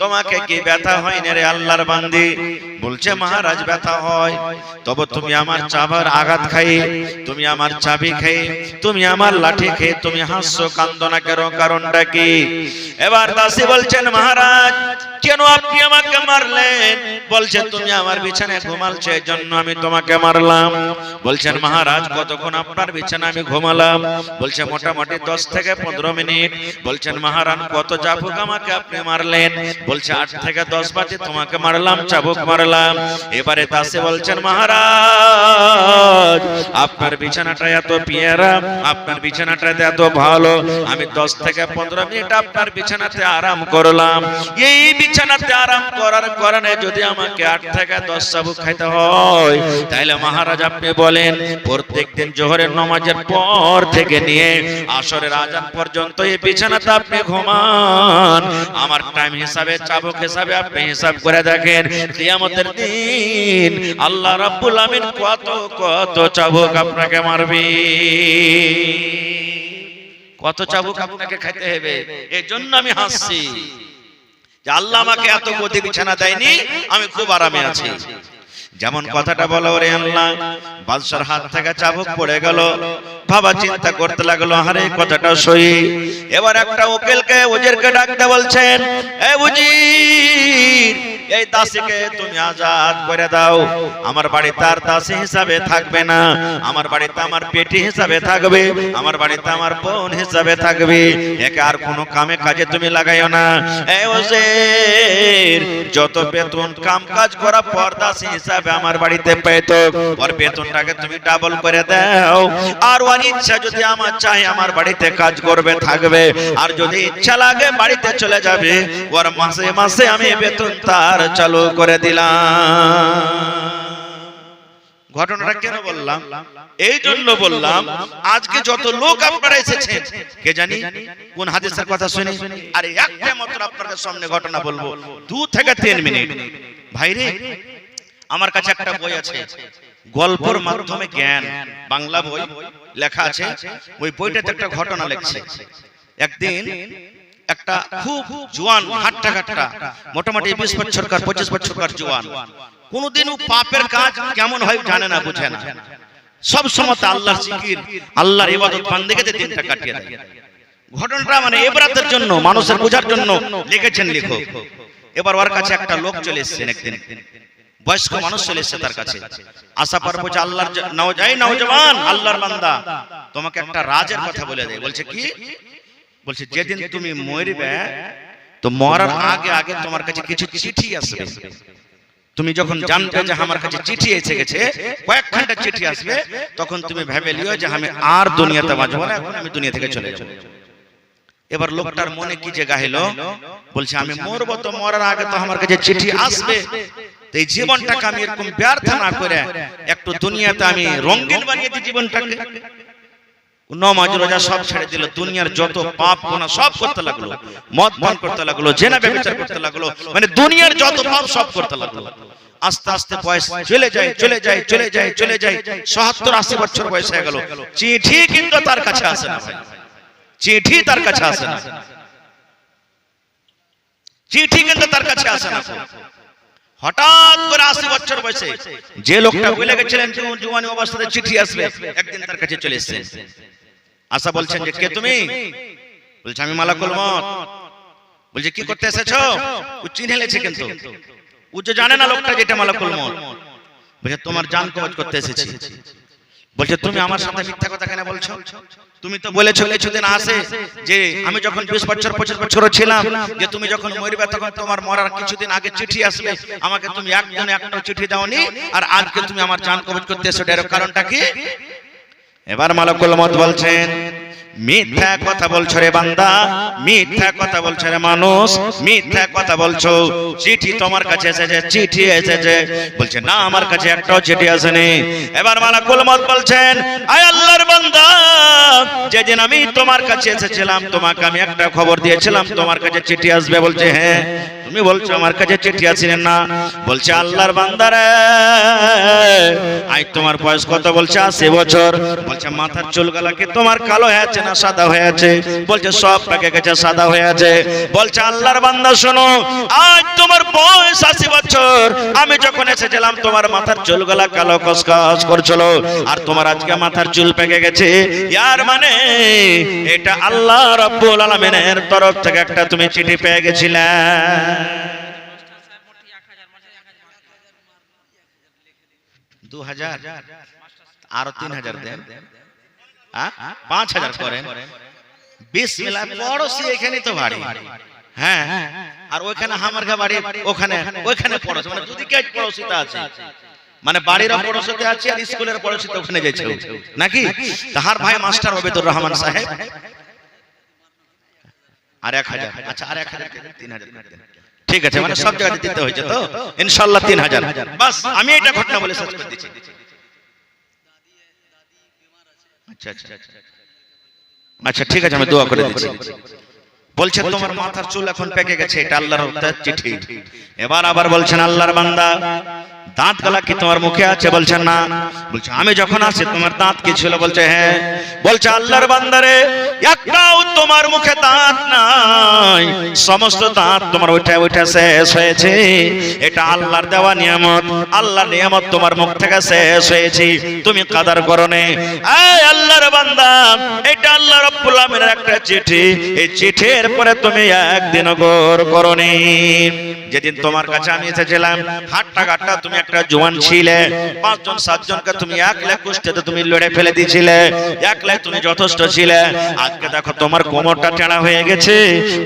তোমাকে কি ব্যথা হয় না রে আল্লাহর বান্দি? বলছে মহারাজ ব্যথা হয়, তবে তুমি আমার চাবার আঘাত খাই, তুমি আমার চাবি খাই, তুমি আমার লাঠি খেয়ে তুমি হাসছো, কান্দো না কেন, কারণটা কি? এবার দাসী বলছেন মহারাজ কেন আপনি আমাকে মারলেন? বলছে তুমি আমার বিছানায় ঘুমালছো এই জন্য আমি তোমাকে মারলাম। বলছেন মহারাজ কতক্ষণ আপনার বিছানায় আমি ঘুমালাম? বলছে মোটামুটি 10 থেকে 15 মিনিট। বলছেন মহারাজ কত চাবুক আমাকে আপনি মারলেন? বলছে 8 থেকে 10 বাজে তোমাকে মারলাম, চাবুক মারলাম। এবারে দাসে বলছেন মহারাজ আপনার বিছানাটা এত পিয়ারা, আপনার বিছানাটা এত ভালো, আমি 10 থেকে 15 মিনিট আপনার বিছানাতে আরাম করলাম। এই বিছানাতে আরাম করার কারণে যদি আমাকে 8 থেকে 10 চাবুক খাইতে হয়, তাহলে মহারাজ আপনি বলেন প্রত্যেকদিন জোহরের নামাজের পর থেকে নিয়ে আসরের আজান পর্যন্ত এই বিছানাতে আপনি ঘুমান, আমার টাইম হিসাবে চাবুক হিসাবে আপনি হিসাব করে দেখেন কিয়ামতের দিন আল্লাহ রাব্বুল আমিন কত কত চাবুক আপনাকে মারবে, কত চাবুক আপনাকে খাইতে হবে। এই জন্য আমি হাসছি যে আল্লাহ আমাকে এত গদি বিছানা দেয়নি, আমি খুব আরামে আছি। যেমন কথাটা বলা ওরে আল্লাহ বাদশার হাত থেকে চাবুক পড়ে গেল, বাবা চিন্তা করতে লাগলো আরে কথাটা সই। এবার একটা উকিলকে উজিরকে ডাকতে বলছেন, এ উজির এই দাসীকে তুমি আজাদ করে দাও, আমার বাড়িতে আর দাসী হিসাবে থাকবে না, আমার বাড়িতে আমার পেটি হিসাবে থাকবে, আমার বাড়িতে আমার বোন হিসাবে থাকবে, একে আর কোনো কামে কাজে তুমি লাগাইও না। এ উজির যত বেতন কাম কাজ করা পর দাসী হিসাবে আমার বাড়িতে পেত, ওর বেতনটাকে তুমি ডাবল করে দাও। আর ওর ইচ্ছা যদি আমার চাই আমার বাড়িতে কাজ করবে থাকবে, আর যদি ইচ্ছা লাগে বাড়িতে চলে যাবে, ওর মাসে মাসে আমি বেতন তার চালু করে দিলাম। ঘটনাটা কেন বললাম? এই জন্য বললাম আজকে যত লোক আপনারা এসেছেন কে জানি কোন হাদিসের কথা শুনে, আর একটা মাত্র আপনাদের সামনে ঘটনা বলবো 2 থেকে 3 মিনিট। ভাইরে আমার কাছে একটা বই আছে গল্পের মাধ্যমে জ্ঞান, বাংলা বই লেখা আছে। ওই বইটাতে একটা ঘটনা লেখছে। একদিন একটা খুব জওয়ান হাট্টা কাট্টা মোটামুটি 20 বছরকার 25 বছরকার জওয়ান, কোনদিন ও পাপের কাজ কেমন হয় জানে না, বুঝে না, সব সময় আল্লাহর জিকির আল্লাহর ইবাদত বান্দেগিতে দিনটা কাটিয়ে দেয়। ঘটনাটা মানে ইবরাতের জন্য, মানুষের বোঝার জন্য লিখেছেন লেখক। এবার ওর কাছে একটা লোক চলে এসেছেন, একদিন বয়স্ক মানুষ চলে এসেছে তার কাছে। আশা পার বলছে আল্লাহর নওজওয়ান আল্লাহর বান্দা তোমাকে একটা রাজের কথা বলে দেয়। বলছে কি? বলছে যেদিন তুমি মরবে তো মরার আগে আগে তোমার কাছে কিছু চিঠি আসবে, তুমি যখন জানবে যে আমার কাছে চিঠি এসে গেছে, কয়েকখানটা চিঠি আসবে, তখন তুমি ভেবে লিও যে আমি আর দুনিয়াতে বাঁচবো না, এখন আমি দুনিয়া থেকে চলে যাব। এবার লোকটার মনে কি যে গাহিল, বলছে আমি মরবো তো মরার আগে তো আমার কাছে চিঠি আসবে, এই জীবনটাকে আমি এরকম ব্যর্থ না করে একটু দুনিয়াতে আমি রঙিন বানিয়ে দিই জীবনটাকে। নামাজ রোজা সব ছেড়ে দিল, দুনিয়ার যত পাপ গুনাহ সব করতে লাগলো, মদ পান করতে লাগলো, জেনা ব্যভিচার করতে লাগলো, মানে দুনিয়ার যত পাপ সব করতে লাগলো। আস্তে আস্তে বয়স চলে যায় 70-80 বছর বয়স হয়ে গেল, চিঠি কিন্তু তার কাছে আসে না ভাই, চিঠি তার কাছে আসে না, চিঠি কিন্তু তার কাছে আসে না। হঠাৎ করে 80 বছর বয়সে যে লোকটা বলে গেছিলেন জওয়ানি অবস্থাতে চিঠি আসবে, একদিন তার কাছে চলে এসেছেন। আশা বলছেন যে কে তুমি? বলছে আমি মালাকুল মউত। বলছে কি করতে এসেছো? ও চিনে লেছে, কিন্তু ও যে জানে না লোকটা যেটা মালাকুল মউত। বলছে তোমার জান কবজ করতে এসেছি। বলছে তুমি আমার সাথে মিথ্যা কথা কেন বলছো? তুমি তো বলেছো কিছুদিন আসে যে আমি যখন 20 বছর 25 বছর ছিলাম যে তুমি যখন মরবে তখন তোমার মরার কিছুদিন আগে চিঠি আসবে, আমাকে তুমি একদিন একটা চিঠি দাওনি, আর আজকে তুমি আমার জান কবজ করতে এসেছো, এর কারণটা কি? এবার মালাকুল মউত বলছেন মিথ্যা কথা বলছো রে বান্দা, মিথ্যা কথা বলছো রে মানুষ, মিথ্যা কথা বলছো। চিঠি তোমার কাছে এসেছে, চিঠি এসেছে। বলছে না আমার কাছে একটাও চিঠি আসেনি। এবার মালাকুল মউত বলছেন আয় আল্লাহর বান্দা, যেদিন আমি তোমার কাছে এসেছিলাম তোমাকে আমি একটা খবর দিয়েছিলাম তোমার কাছে চিঠি আসবে। বলছে হ্যাঁ। তুমি বলছো আমার কাছে চিঠি আসেনি না? বলছে আল্লাহর বান্দা রে আই তোমার বয়স কত? বলছে 80 বছর। বলছে মাথার চুলগুলা কি তোমার কালো হয়েছে না সাদা হয়ে আছে? বলছে সব পেকে গেছে, সাদা হয়ে আছে। বলছে আল্লাহর বান্দা শোনো, আজ তোমার বয়স 80 বছর, আমি যখন এসেছিলাম তোমার মাথার চুলগুলা কালো কসকস করছিল, আর তোমার আজকে মাথার চুল পেকে গেছে। ইয়ার মানে এটা আল্লাহ রাব্বুল আলামিনের তরফ থেকে একটা তুমি চিঠি পেয়ে গেছিলে। 2000 আরো 3000 দেন, 5000 করেন। বিসমিল্লাহ, পড়োশি এখানে তো বাড়ি, হ্যাঁ, আর ওইখানে হামারগা বাড়ি, ওইখানে পড়োশি, মানে যদি কে পড়োশিতে আছে, মানে বাড়ির পড়োশিতে আছে আর স্কুলের পড়োশিতে ওখানে যাচ্ছে নাকি। তাহার ভাই মাস্টার ওবেদুর রহমান সাহেব আর 1000, আচ্ছা আর 1000 3000 দেন, ঠিক আছে, মানে সব জায়গায় দিতে হয়েছে তো ইনশাআল্লাহ 3000। বাস আমি এটা ঘটনা বলে শেষ করে দিচ্ছি। আচ্ছা আচ্ছা আচ্ছা, ঠিক আছে, আমি দোয়া করে দিচ্ছি। বলছে তোমার মাথার চুল এখন পেকে গেছে, এটা আল্লাহর চিঠি। এবার আবার বলছেন আল্লাহর বান্দা, দাঁত গলা কি তোমার মুখে আছে? বলছেন না। বলছে আমি যখন আসি তোমার দাঁত কি ছিল? বলছে হ্যাঁ। বলছে আল্লাহর বান্দারে, একটাও তোমার মুখে দাঁত নাই, সমস্ত দাঁত তোমার ওইটা শেষ হয়েছে। এটা আল্লাহর দেওয়া নিয়ামত, আল্লাহর নিয়ামত তোমার মুখ থেকে শেষ হয়েছে, তুমি কাদার করনে। এই আল্লাহর বান্দা, এটা আল্লাহ রাব্বুল আলামিনের একটা চিঠি, এই চিঠির পরে তুমি একদিন গৌর করনি। যেদিন তোমার কাছে আমি এসেছিলাম, হাট্টা গাট্টা তুমি একটা জওয়ান ছিলে, 5 জন 7 জনকে তুমি একলা কুস্তিতে তুমি লড়ে ফেলে দিয়েছিলে, একলাই তুমি যথেষ্ট ছিলে। আজকে দেখো তোমার কোমরটা টেড়া হয়ে গেছে,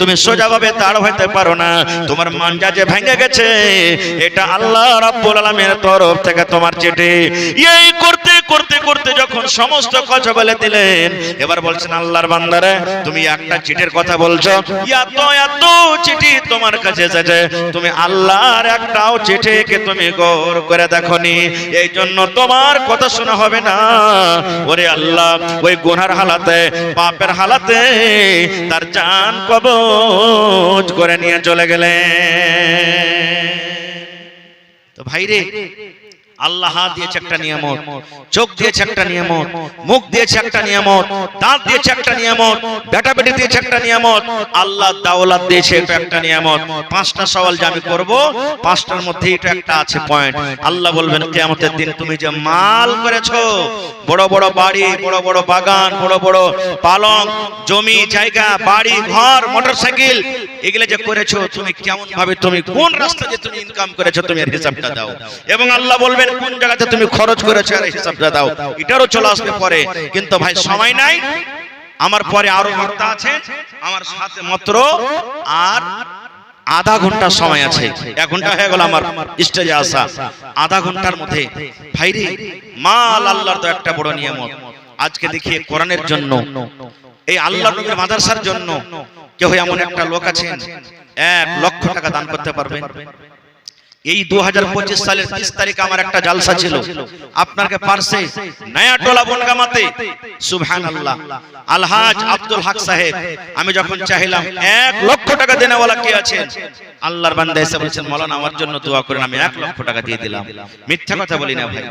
তুমি সোজাভাবে দাঁড় হইতে পারো না, তোমার মানজা যে ভেঙে গেছে, এটা আল্লাহ রাব্বুল আলামিনের তরফ থেকে তোমার চিঠি। এই করতে করতে করতে যখন সমস্ত কথা বলে দিলেন, এবার বলছেন আল্লাহর বান্দারে, তুমি একটা চিঠির কথা বলছো, এত এত চিঠি তোমার কাছে এসেছে, তুমি আল্লাহর একটাও চিঠিকে তুমি গৌর করে দেখনি, এই জন্য তোমার কথা শোনা হবে না। ওরে আল্লাহ, ওই গুনার হালাতে, পাপের হালাতে তার জান কবজ করে নিয়ে চলে গেলেন। তো ভাইরে, আল্লাহ হাত দিয়েছে একটা নিয়ামত, চোখ দিয়েছে একটা নিয়ামত, মুখ দিয়েছে একটা নিয়ামত, দাঁত দিয়েছে একটা নিয়ামত, বেটা বেটি দিয়েছে একটা নিয়ামত, আল্লাহ দাওলাত দিয়েছে এটা একটা নিয়ামত। 5টা সওয়াল যে আমি করব, 5টার মধ্যে এটা একটা আছে পয়েন্ট। আল্লাহ বলবেন কিয়ামতের দিন, তুমি যে মাল করেছো, বড় বড় বাড়ি, বড় বড় বাগান, বড় বড় পালং, জমি জায়গা, বাড়ি ঘর, মোটরসাইকেল, এগুলো যে করেছো, তুমি কেমন ভাবে, তুমি কোন রাস্তা যে তুমি ইনকাম করেছো, তুমি এর হিসাবটা দাও। এবং আল্লাহ বলবেন কোন জায়গাতে তুমি খরচ করেছো, এর হিসাবটা দাও। এটারও চলে আসবে পরে, কিন্তু ভাই সময় নাই, আমার পরে আরো বার্তা আছে, আমার সাথে মাত্র আর আধা ঘন্টা সময় আছে। 1 ঘন্টা হয়ে গেল আমার স্টেজে আসা, আধা ঘন্টার মধ্যে ভাইরে, মাল আল্লাহর তো একটা বড় নিয়ামত। আজকে দেখি কোরআনের জন্য, এই আল্লাহর নবীর মাদ্রাসার জন্য কেউ এমন একটা লোক আছেন 1 লক্ষ টাকা দান করতে পারবেন। এই 2025 সালের 30 তারিখে আমার একটা জালসা ছিল আপনাকে পারসে নয়াটোলা বনগামাতে, সুবহানাল্লাহ, আলহাজ আব্দুল হক সাহেব। আমি যখন চাইলাম 1 লক্ষ টাকা দেনেওয়ালা কে আছেন, আল্লাহর বান্দা এসে বলেছেন, মাওলানা আমার জন্য দোয়া করেন। আমি 1 লক্ষ টাকা দিয়ে দিলাম। মিথ্যা কথা বলি না ভাই।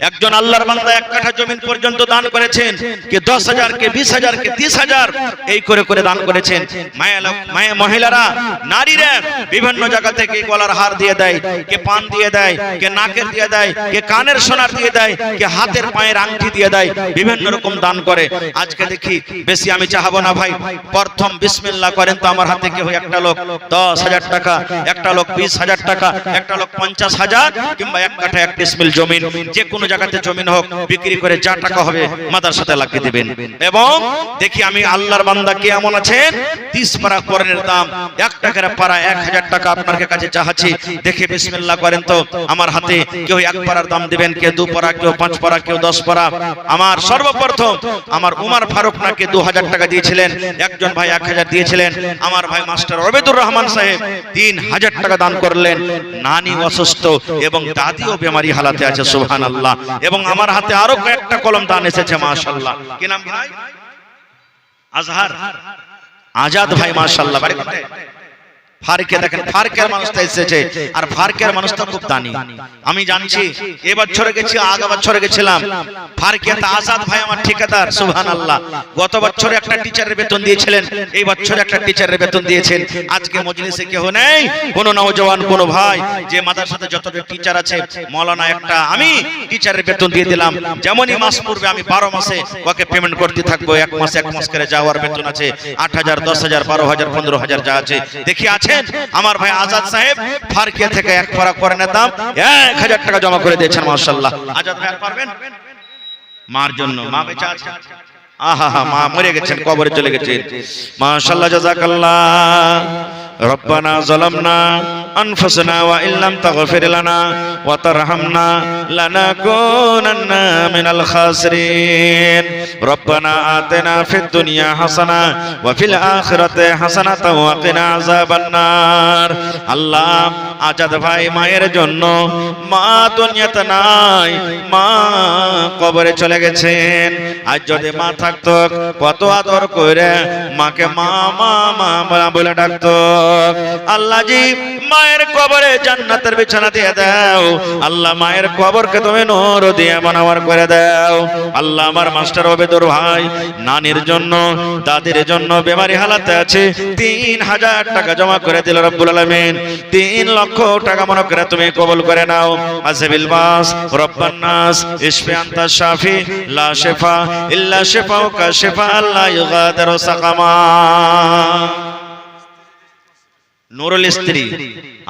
একজন আল্লাহর বান্দা 1 কাঠা জমিন পর্যন্ত দান করেছেন, কে 10,000, কে 20,000, কে 30,000, এই করে করে দান করেছেন। মায়া মহিলারা, নারীরা বিভিন্ন জায়গা থেকে গলার হার দিয়ে দেয়, কে পান দিয়ে দেয়, কে নাকের দিয়ে দেয়, কে কানের সোনার দিয়ে দেয়, কে হাতের পায়ের আংটি দিয়ে দেয়, বিভিন্ন রকম দান করে। আজকে দেখি বেশি আমি চাহাবো না ভাই, প্রথম বিসমিল্লাহ করেন তো আমার হাতে কেউ একটা লোক 10,000 টাকা, একটা লোক 20,000 টাকা, একটা লোক 50,000, কিংবা 1 কাঠা 1 ডিসমিল জমিন, যে কোনো জায়গাতে জমিন হোক, বিক্রি করে যা টাকা হবে মাদ্রাসাতে লাগিয়ে দিবেন। এবং দেখি আমি আল্লাহর বান্দা কে এমন আছেন, 30 পারা কোরআনের দাম 1 টাকার পারা 1000 টাকা আপনার কাছে চাহাচ্ছি, দেখে বিসমিল্লাহ করেন তো আমার হাতে। কেউ 1 পারার দাম দিবেন, কেউ 2 পারা, কেউ 5 পারা, কেউ 10 পারা। আমার সর্বপ্রথম আমার উমর ফারুক নাকে 2000 টাকা দিয়েছিলেন, একজন ভাই 1000 দিয়েছিলেন, আমার ভাই মাস্টার ওবেদুর রহমান সাহেব 3000 টাকা দান করলেন। নানি অসুস্থ এবং দাদিও বেমারি হালাতে আছে, সুবহানাল্লাহ। এবং আমার হাতে আরো কয়েকটা কলম দান এসেছে, মাশাআল্লাহ। কি নাম ভাই? আজহার আজাদ ভাই, মাশাআল্লাহ। বাড়ি কোথায়? ফারকে। দেখেন ফারকের মানুষটা এসেছে, আর ফারকের মানুষটা খুব দানি। আমি জানছি এ বছরে গেছি, আগা বছরে গেছিলাম, ফারকেতে আজাদ ভাই আমার ঠিকাদার, সুবহানাল্লাহ। গত বছরে একটা টিচারের বেতন দিয়েছিলেন, এই বছরে একটা টিচারের বেতন দিয়েছেন। আজকে মজলিসে কেউ নেই, কোন নওজওয়ান, কোন ভাই, যে মাদ্রাসাতে যতটা টিচার আছে, মাওলানা একটা আমি টিচারের বেতন দিয়ে দিলাম। যেমনই মাস পূর্বে আমি 12 মাসে ওকে পেমেন্ট করতে থাকবো, 1 মাস করে যাওয়ার বেতন আছে 8,000, 10,000, 12,000, 15,000 যা আছে। দেখি আছে আছেন আমার ভাই আজাদ সাহেব ফারকিয়া থেকে এক পারা কোরআনের দাম 1000 টাকা জমা করে দিয়েছেন মাশাআল্লাহ। আজাদ ভাই আর পারবেন? মার জন্য, মা বেঁচে আছে? আহা মা মরে গেছেন, কবরে চলে গেছেন। মাশাআল্লাহ, জাযাকাল্লাহ। রব্বানা যালামনা আনফুসানা ওয়া ইল্লাম তাগফির লানা ওয়া তারহামনা লানাকুনান্না মিনাল খাসিরিন। রব্বানা আতিনা ফিদ দুনিয়া হাসানা ওয়া ফিল আখিরাতি হাসানাতাও ওয়া কিনা আযাবান নার। আল্লাহ, আজাদ ভাই মায়ের জন্য, মা দুনিয়াতে নাই, মা কবরে চলে গেছেন। আজ যদি মা থাকতো কত আদর করে মাকে মা মা মা বলে ডাকতো। আল্লাহ জি, মায়ের কবরে জান্নাতের বিছানা দিয়ে দাও। আল্লাহ, মায়ের কবরকে তুমি নূর দিয়ে মনোয়ার করে দাও। আল্লাহ, আমার মাস্টার ওবেদুর ভাই নানির জন্য, দাদির জন্য বেমারি হালাতে আছে, 3000 টাকা জমা করে দিল রব্বুল আলামিন। 3 লক্ষ টাকা মনে করে তুমি কবুল করে নাও। আযবিল বাস রব্বান নাস ইশফি আনতা শাফি লা শিফা ইল্লা শিফাউকা শিফা লা ইগাদিরু সাকামা। নুরুল স্ত্রী,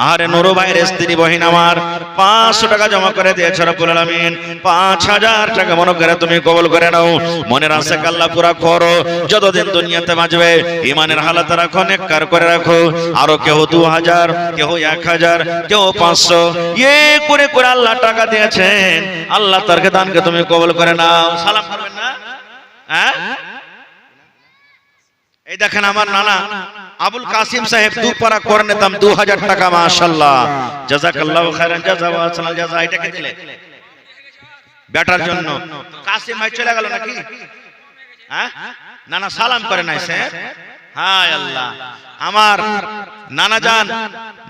আরে নুরু ভাইয়ের স্ত্রী বহিন আমার 500 টাকা জমা করে দিয়েছে রব্বুল আলামিন। 5000 টাকা মনে করে তুমি কবুল করে নাও। মনের আশা আল্লাহ পুরা করো। যতদিন দুনিয়াতে বাঁচবে ঈমানের হালাত রাখো, নেককার করে রাখো। আরো কেউ 2000, কেউ 1000, কেউ 500 করে করে আল্লাহ টাকা দিয়েছেন। আল্লাহ তার দানকে তুমি কবুল করে নাও। সালাম করবেন না? হ্যাঁ, এই দেখেন আমার নানা আবুল কাসিম সাহেব 2 পারা কোরআনের দাম 2000 টাকা মাশাআল্লাহ। জাযাকাল্লাহু খাইরান জাযা ওয়া আহসানাল জাযা। এটাকে দিলে বেটার জন্য। কাসিম ভাই চলে গেল নাকি? হ্যাঁ, নানা সালাম করে নাই স্যার। হায় আল্লাহ, আমার নানা জান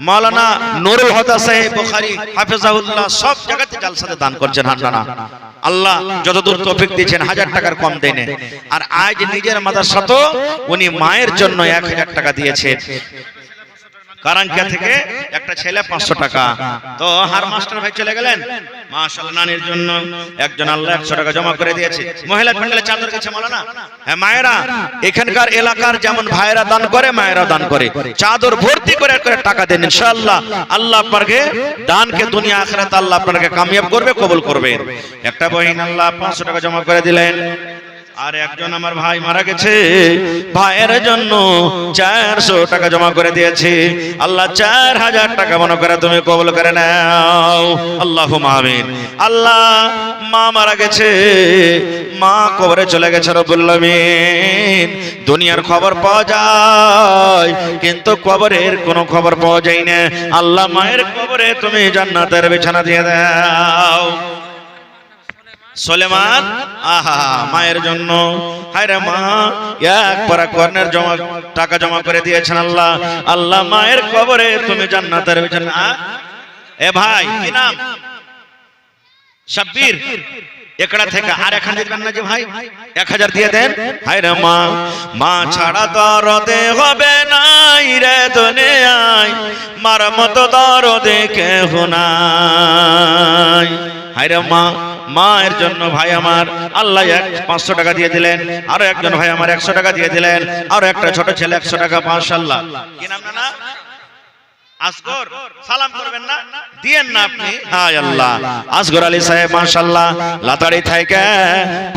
মাওলানা নুরুল হুদা সাহেব বুখারী হাফেজাহুল্লাহ সব জায়গাতে জালসাতে দান করছেন। হান নানা, আল্লাহ যতদূর তৌফিক দিয়েছেন, 1000 টাকার কম দেনে। আর আজ নিজের মাদ্রাসা তো উনি মায়ের জন্য 1000 টাকা দিয়েছেন। কারাঙ্কিয়া থেকে একটা ছেলে 500 টাকা। তো হার মাস্টার ভাই চলে গেলেন মাশাআল্লাহ। নানির জন্য একজন আল্লাহ 100 টাকা জমা করে দিয়েছে। মহিলা প্যান্ডেলে চাদর গেছে মাওলানা। হ্যাঁ মায়েরা, এখানকার এলাকার যেমন ভাইরা দান করে, মায়েরা দান করে, চাদর ভর্তি করে করে টাকা দেন ইনশাআল্লাহ। আল্লাহ আপনাকে দানকে দুনিয়া আখিরাতে আল্লাহ আপনাকে কামিয়াব করবে, কবুল করবে। একটা বহিন আল্লাহ 500 টাকা জমা করে দিলেন। আর একজন আমার ভাই মারা গেছে, ভাইয়ের জন্য 400 টাকা জমা করে দিয়েছে। আল্লাহ 4000 টাকা মনে করে তুমি কবুল করে নাও। আল্লাহুম্মা আমিন। আল্লাহ, মা মারা গেছে, মা কবরে চলে গেছে রব্বুল আলামিন। দুনিয়ার খবর পাওয়া যায় কিন্তু কবরের কোনো খবর পাওয়া যায় না। আল্লাহ, মায়ের কবরে তুমি জান্নাতের বিছানা দিয়ে দাও। সুলেমান, আহা মায়ের জন্য, হায়রে মা 1 পারা কোরআনের টাকা জমা করে দিয়েছেন আল্লাহ। আল্লাহ, মায়ের কবরে তুমি জান্নাতের বিছানা। এ ভাই কি নাম? শাব্বির একড়া থেকে। আর 1000 দিবেন না যে ভাই? 1000 দিয়ে দেন। হায়রে মা, মা ছাড়া দরদে হবে নাই রে দুনিয়ায়, মার মতো দরদে কেহ নাই। হায়রে মা, মায়ের জন্য ভাই আমার আল্লাহ 500 টাকা দিয়ে দিলেন। আরো একজন ভাই আমার 100 টাকা দিয়ে দিলেন। আরো একটা ছোট ছেলে 100 টাকা। মাশাআল্লাহ। কি নাম নানা? আসগর। সালাম করবেন না? দিয়েন না আপনি। হায় আল্লাহ, আসগর আলী সাহেব মাশাআল্লাহ লাতাড়ি থেকে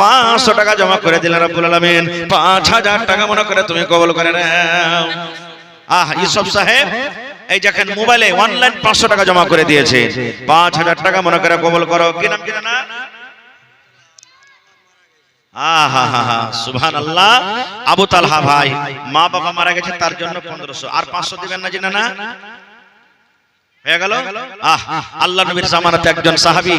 500 টাকা জমা করে দিলেন রব্বুল আলামিন। 5000 টাকা মনে করে তুমি কবুল করে নাও। ইউসুফ সাহেব এই দেখেন মোবাইলে অনলাইন 500 টাকা জমা করে দিয়েছে। 5000 টাকা মনে করে কবুল করো। কি নাম? কি না? সুবহানাল্লাহ। আবু তালহা ভাই, মা বাবা মারা গেছে, তার জন্য 1500। আর 500 দিবেন না জিনা না? হয়ে গেল। আল্লাহ নবীর জামানাতে একজন সাহাবী,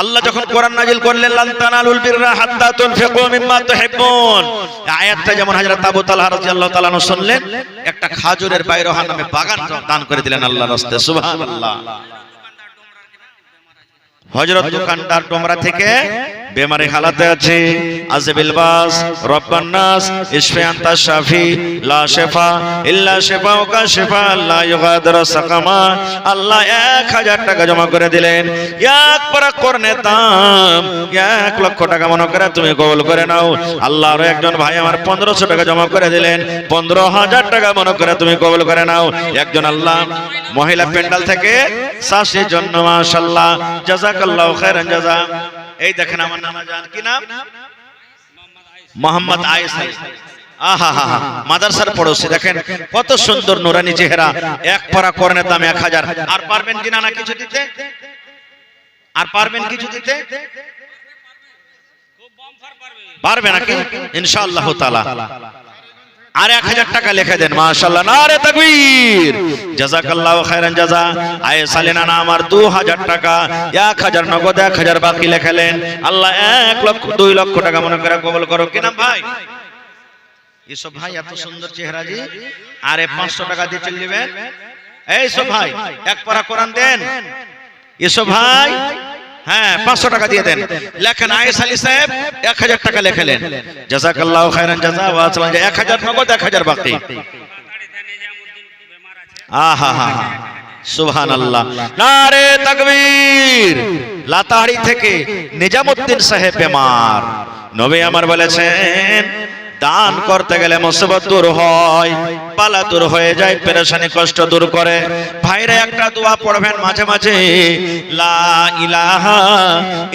আল্লাহ যখন কোরআন নাজিল করলেন লান তানালুল বিররা হাত্তা তুনফিকু মিম্মা তুহিব্বুন, আয়াতটা যেমন হযরত আবু তালহা রাদিয়াল্লাহু তাআলা আনহু শুনলেন, একটা খাজুরের বাইরহা নামে বাগান দান করে দিলেন আল্লাহর রাস্তায়। সুবহানাল্লাহ। হযরত দোকানদার ডোমরা থেকে বেমারি হালাতে আছে, আজবিল বাস রব্বান নাস ইশফি আনতা শাফি লা শিফা ইল্লা শিফাউকা শিফা লা ইউগাদিরু সাকামা। আল্লাহ 1000 টাকা জমা করে দিলেন, এক পারা করনে দাম 1 লক্ষ টাকা মনে করে তুমি কবুল করে নাও। আল্লাহ আরো একজন ভাই আমার 1500 টাকা জমা করে দিলেন, 15000 টাকা মনে করে তুমি কবুল করে নাও। একজন আল্লাহ মহিলা পেন্ডাল থেকে শাশির জন্য মাশাআল্লাহ জাযাকাল্লাহু খাইরান জাযা। এই দেখেন আমার নানা জান, কি নাম? মোহাম্মদ আয়েশা। আহা হা হা, মাদ্রাসার পড়োশি। দেখেন কত সুন্দর নুরানি চেহারা, এক পারা করনে দাম 1000। আর পারবেন কিনা না কিছু দিতে? আর পারবেন কিছু দিতে? পারবে নাকি? ইনশাআল্লাহ তাআলা। আর 1000 টাকা লিখে দেন মাশাআল্লাহ, নারে তাকবীর, জাযাকাল্লাহু খাইরান জাযা। আয়েশা লেনা না আমার 2000 টাকা, 1000 নগদ, 1000 বাকি লেখালেন। আল্লাহ 1 লক্ষ 2 লক্ষ টাকা মনে করে কবুল করো। কি নাম ভাই? ইসব ভাই এত সুন্দর চেহারা জি। আরে 500 টাকা দিয়ে চলে যাবেন। এই সব ভাই এক পারা কোরআন দেন। ইসব ভাই হ্যাঁ 500 টাকা দিয়ে দেন। লেখেন আয়েশা আলী সাহেব 1000 টাকা লেখালেন, জাযাকাল্লাহু খাইরান জাযা। ওয়া সালাম 1000 নগদ, 1000 বাকি। আহা হা, সুবহানাল্লাহ, নারে তাকবীর। লাতাহারি থেকে নিজামউদ্দিন সাহেব বেমার, নবী আমার বলেছেন দান করতে গেলে মুসিবত দূর হয়, বালা দূর হয়ে যায়, পেরেশানি কষ্ট দূর করে। ভাইরা একটা দোয়া পড়বেন মাঝে মাঝে, লা ইলাহা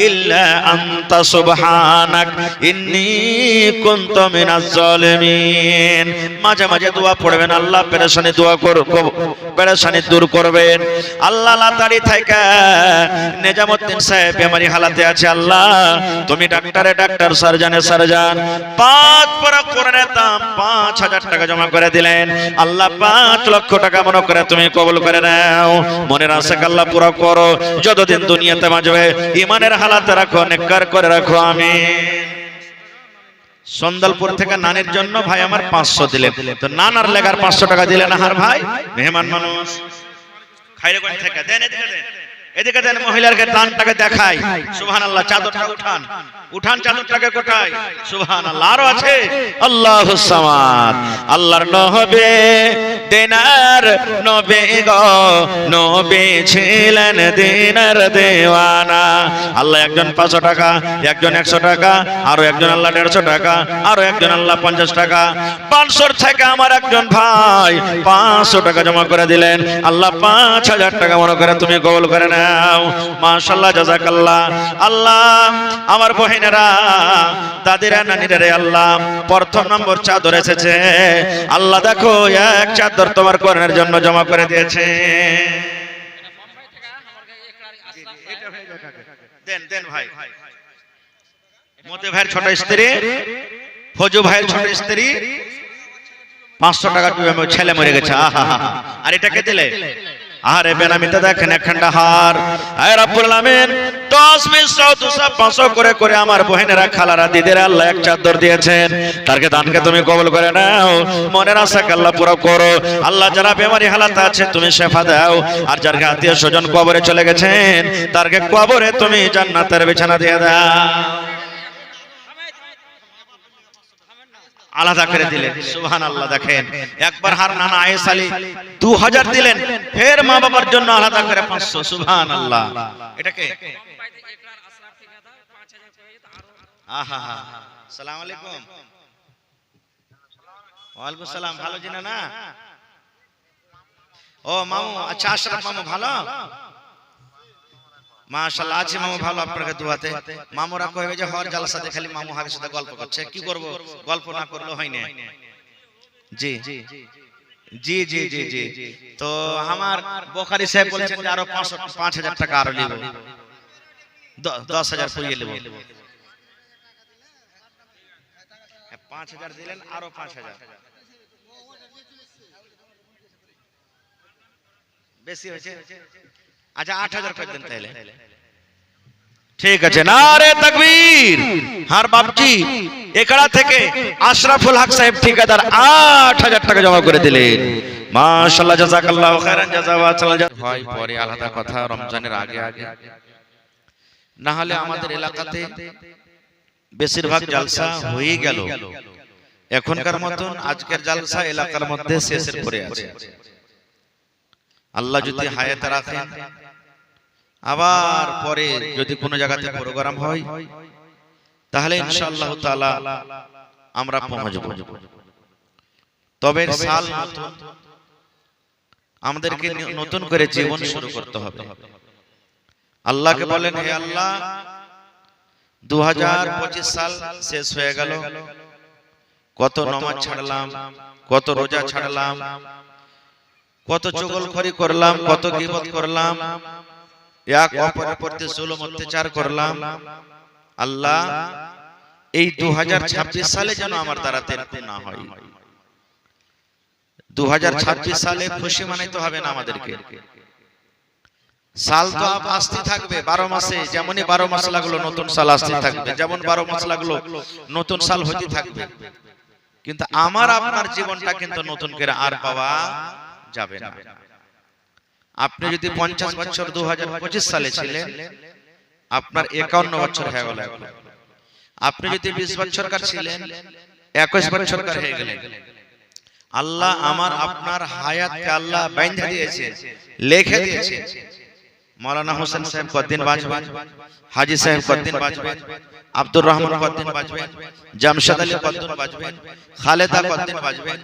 ইল্লা আনতা সুবহানাক ইন্নী কুনতু মিনাজ জালিমিন। মাঝে মাঝে দোয়া পড়বেন, আল্লাহ পেরেশানি দোয়া পেরেশানি দূর করবেন। আল্লাহ লাতাড়ি থেকে নিজামউদ্দিন সাহেব বেমারি হালাতে আছে, আল্লাহ তুমি ডাক্তারে ডাক্তার, সার্জনে সার্জন। 5 কোরআনের দাম 5000 টাকা জমা করে দিলেন। আল্লাহ 5 লক্ষ টাকা মনে করে তুমি কবুল করে নাও। মনের আশা আল্লাহ পুরো করো, যতদিন দুনিয়াতে বাঁচবে ঈমানের হালাতে রাখো, নেককার করে রাখো, আমিন। সন্দালপুর থেকে নানির জন্য ভাই আমার 500 দিলেন, তো নানার লেগার 500 টাকা দিলেন। আহার ভাই মেহমান মানুষ, খাইরেগঞ্জ থেকে দেন, এদিকে দেন, এদিকে দেন। মহিলাকে দানটাকে দেখাই, সুবহানাল্লাহ। চাদরটা উঠান, উঠান চাদরটাকে কোথায়? সুবহানাল্লাহ। আরো আছে, আল্লাহুস সামাদ। আল্লাহর নবী দিনার নবী গো, নবী ছিলেন দিনার দেওয়ানা। আল্লাহ একজন 500 টাকা, একজন 100 টাকা, আরো একজন আল্লাহ 150 টাকা, আরো একজন আল্লাহ 50 টাকা। 500 থেকে আমার একজন ভাই 500 টাকা জমা করে দিলেন। আল্লাহ 5000 টাকা মনে করে তুমি কবুল করে নাও, মাশাআল্লাহ, জাযাকাল্লাহ। আল্লাহ আমার বহিনেরা, দাদিরা, নানিরা রে, আল্লাহ প্রথম নম্বর চাদর এসেছে। আল্লাহ দেখো এক চাদর তোমার কোরআনের জন্য জমা করে দিয়েছে। দেন দেন ভাই। মতে ভাইয়ের ছোট স্ত্রী, ফজু ভাইয়ের ছোট স্ত্রী 500 টাকা ছেলে মরে গেছে। আহা, আর এটাকে দিলে আরে বেনামিতে দেখেন একখানা হার। আয় রব্বুল আলামিন 10 20 200 500 করে করে আমার বহিনেরা, খালারা, দিদিরা আল্লাহ এক চাদর দিয়েছেন। তারকে দানকে তুমি কবুল করে নাও, মনের আশা আল্লাহ পুরো করো। আল্লাহ যারা বেমারি হালাতে আছে তুমি শেফা দাও, আর যার আত্মীয় স্বজন কবরে চলে গেছেন তারকে কবরে তুমি জান্নাতের বিছানা দিয়ে দাও। আলাদা করে দিলেন, সুবহানাল্লাহ। দেখেন একবার হার নানা আয়েশা আলী 2000 দিলেন, ফের মা বাবার জন্য আলাদা করে 500, সুবহানাল্লাহ। এটাকে আহা হা। আসসালামু আলাইকুম। ওয়ালাইকুম সালাম। ভালো জিনা না? ও মামু, আচ্ছা আশরাফ মামু ভালো? মাশাআল্লাহ আছে মামু ভালো, আপনাকে দোয়াতে। মামুরা কইবে যে হর জালসাতে খালি মামু হারের সাথে গল্প করছে, কি করব, গল্প না করলে হয় না। জি জি জি জি জি। তো আমার বুখারী সাহেব বলছেন যে আরো 5000 টাকা আরো নিব, 10000 পুরিয়ে নেব। 5000 দিলেন, আরো 5000 বেশি হয়েছে। আচ্ছা 8000 করে দেন তাহলে। ঠিক আছে, নারে তাকবীর। হার বাপজি একড়া থেকে আশরাফুল হক সাহেব ঠিকাদার 8000 টাকা জমা করে দিলেন, মাশাআল্লাহ, জাযাকাল্লাহু খাইরান জাযা। হয় পরে আলাদা কথা, রমজানের আগে আগে না হলে আমাদের এলাকাতে বেশিরভাগ জালসা হয়ে গেল। এখনকার মতন আজকের জালসা এলাকার মধ্যে শেষের পরে আছে। আল্লাহ যদি হায়াতে রাখেন, আবার পরে যদি কোনো জায়গাতে প্রোগ্রাম হয়, তাহলে ইনশাআল্লাহ তাআলা আমরা পৌঁছব। তবে সাল আমাদেরকে নতুন করে জীবন শুরু করতে হবে। আল্লাহকে বলেন, হে আল্লাহ, 2025 সাল শেষ হয়ে গেল, কত নামাজ ছাড়লাম, কত রোজা ছাড়লাম, কত চুগলখড়ি করলাম, কত গীবত করলাম, এক অপরের প্রতি জুলুম অত্যাচার করলাম। আল্লাহ, এই 2026 সালে যেন আমার দ্বারা এরকম না হয়। 2026 সালে খুশি মানাইতে হবে না আমাদেরকে। সাল তো আসতে থাকবে 12 মাসে, যেমনই 12 মাস লাগলো নতুন সাল আসতে থাকবে, যেমন 12 মাস লাগলো নতুন সাল হতে থাকবে। কিন্তু আমার আপনার জীবনটা কিন্তু নতুন করে আর পাওয়া যাবে না। আপনি যদি 50 বছর 2025 সালে ছিলেন, আপনার 51 বছর হয়ে গেল। আপনি যদি 20 বছরকার ছিলেন, 21 বছরকার হয়ে গেলেন। আল্লাহ আমার আপনার হায়াতকে আল্লাহ বাইন্ধা দিয়েছে, লিখে দিয়েছে। মৌলানা হোসেন সাহেব কতদিন বাঁচবেন, হাজী সাহেব কতদিন বাঁচবেন, আব্দুর রহমান কতদিন বাঁচবেন, জামশেদ আলী কতদিন বাঁচবেন, খালেদা কতদিন বাঁচবেন,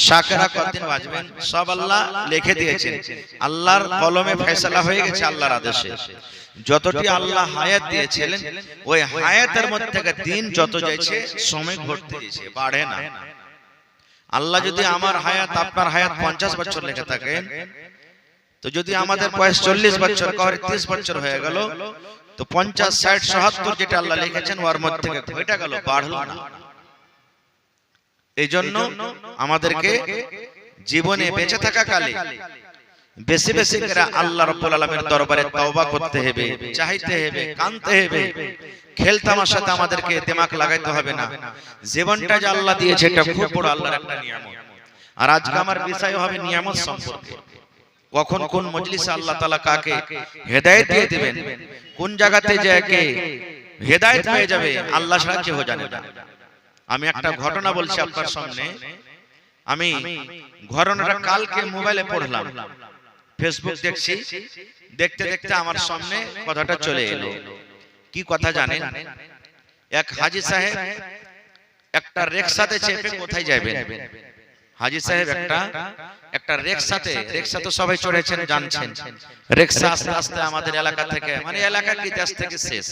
শাকেরা কতদিন বাঁচবেন, সব আল্লাহ লিখে দিয়েছেন। আল্লাহর কলমে ফয়সালা হয়ে গেছে, আল্লাহর আদেশে। যতটি আল্লাহ হায়াত দিয়েছিলেন, ওই হায়াতের মধ্যে থেকে দিন যত যাচ্ছে সময় ঘটতে যাচ্ছে, বাড়ে না। আল্লাহ যদি আমার হায়াত আপনার হায়াত 50 বছর লিখে থাকেন, তো যদি আমাদের বয়স 40 বছর, কারো 30 বছর হয়ে গেল, তো 50, 60, 77 যেটা আল্লাহ লিখেছেন ওর মধ্যে থেকে ঘটে গেল, বাড়লো না। এই জন্য আমাদেরকে জীবনে বেঁচে থাকা কালে বেশি বেশি করে আল্লাহ রাব্বুল আলামিনের দরবারে তওবা করতে হবে, চাইতে হবে, কাঁদতে হবে। খেলতামার সাথে আমাদেরকে দিমাগ লাগাইতে হবে না। জীবনটা যে আল্লাহ দিয়েছে এটা খুব বড় আল্লাহর একটা নিয়ামত। আর আজকে আমার বিষয় হবে নিয়ামত সম্পর্কে। কখন কোন মজলিসে আল্লাহ তাআলা কাকে হেদায়েত দিয়ে দিবেন, কোন জায়গাতে যে কে হেদায়েত পেয়ে যাবে, আল্লাহ ছাড়া কেউ জানে না। আমি একটা ঘটনা বলছি আপনার সামনে। আমি ঘটনাটা কালকে মোবাইলে পড়লাম, ফেসবুক দেখছি, দেখতে দেখতে আমার সামনে কথাটা চলে এলো। কি কথা জানেন? এক হাজী সাহেব একটা রিকশাতে চেপে কোথায় যাবেন? হাজী সাহেব একটা রিকশাতে তো সবাই চড়েছেন, জানছেন। রিকশা আস্তে আস্তে আমাদের এলাকা থেকে, মানে এলাকা কি দেশ থেকে শেষ,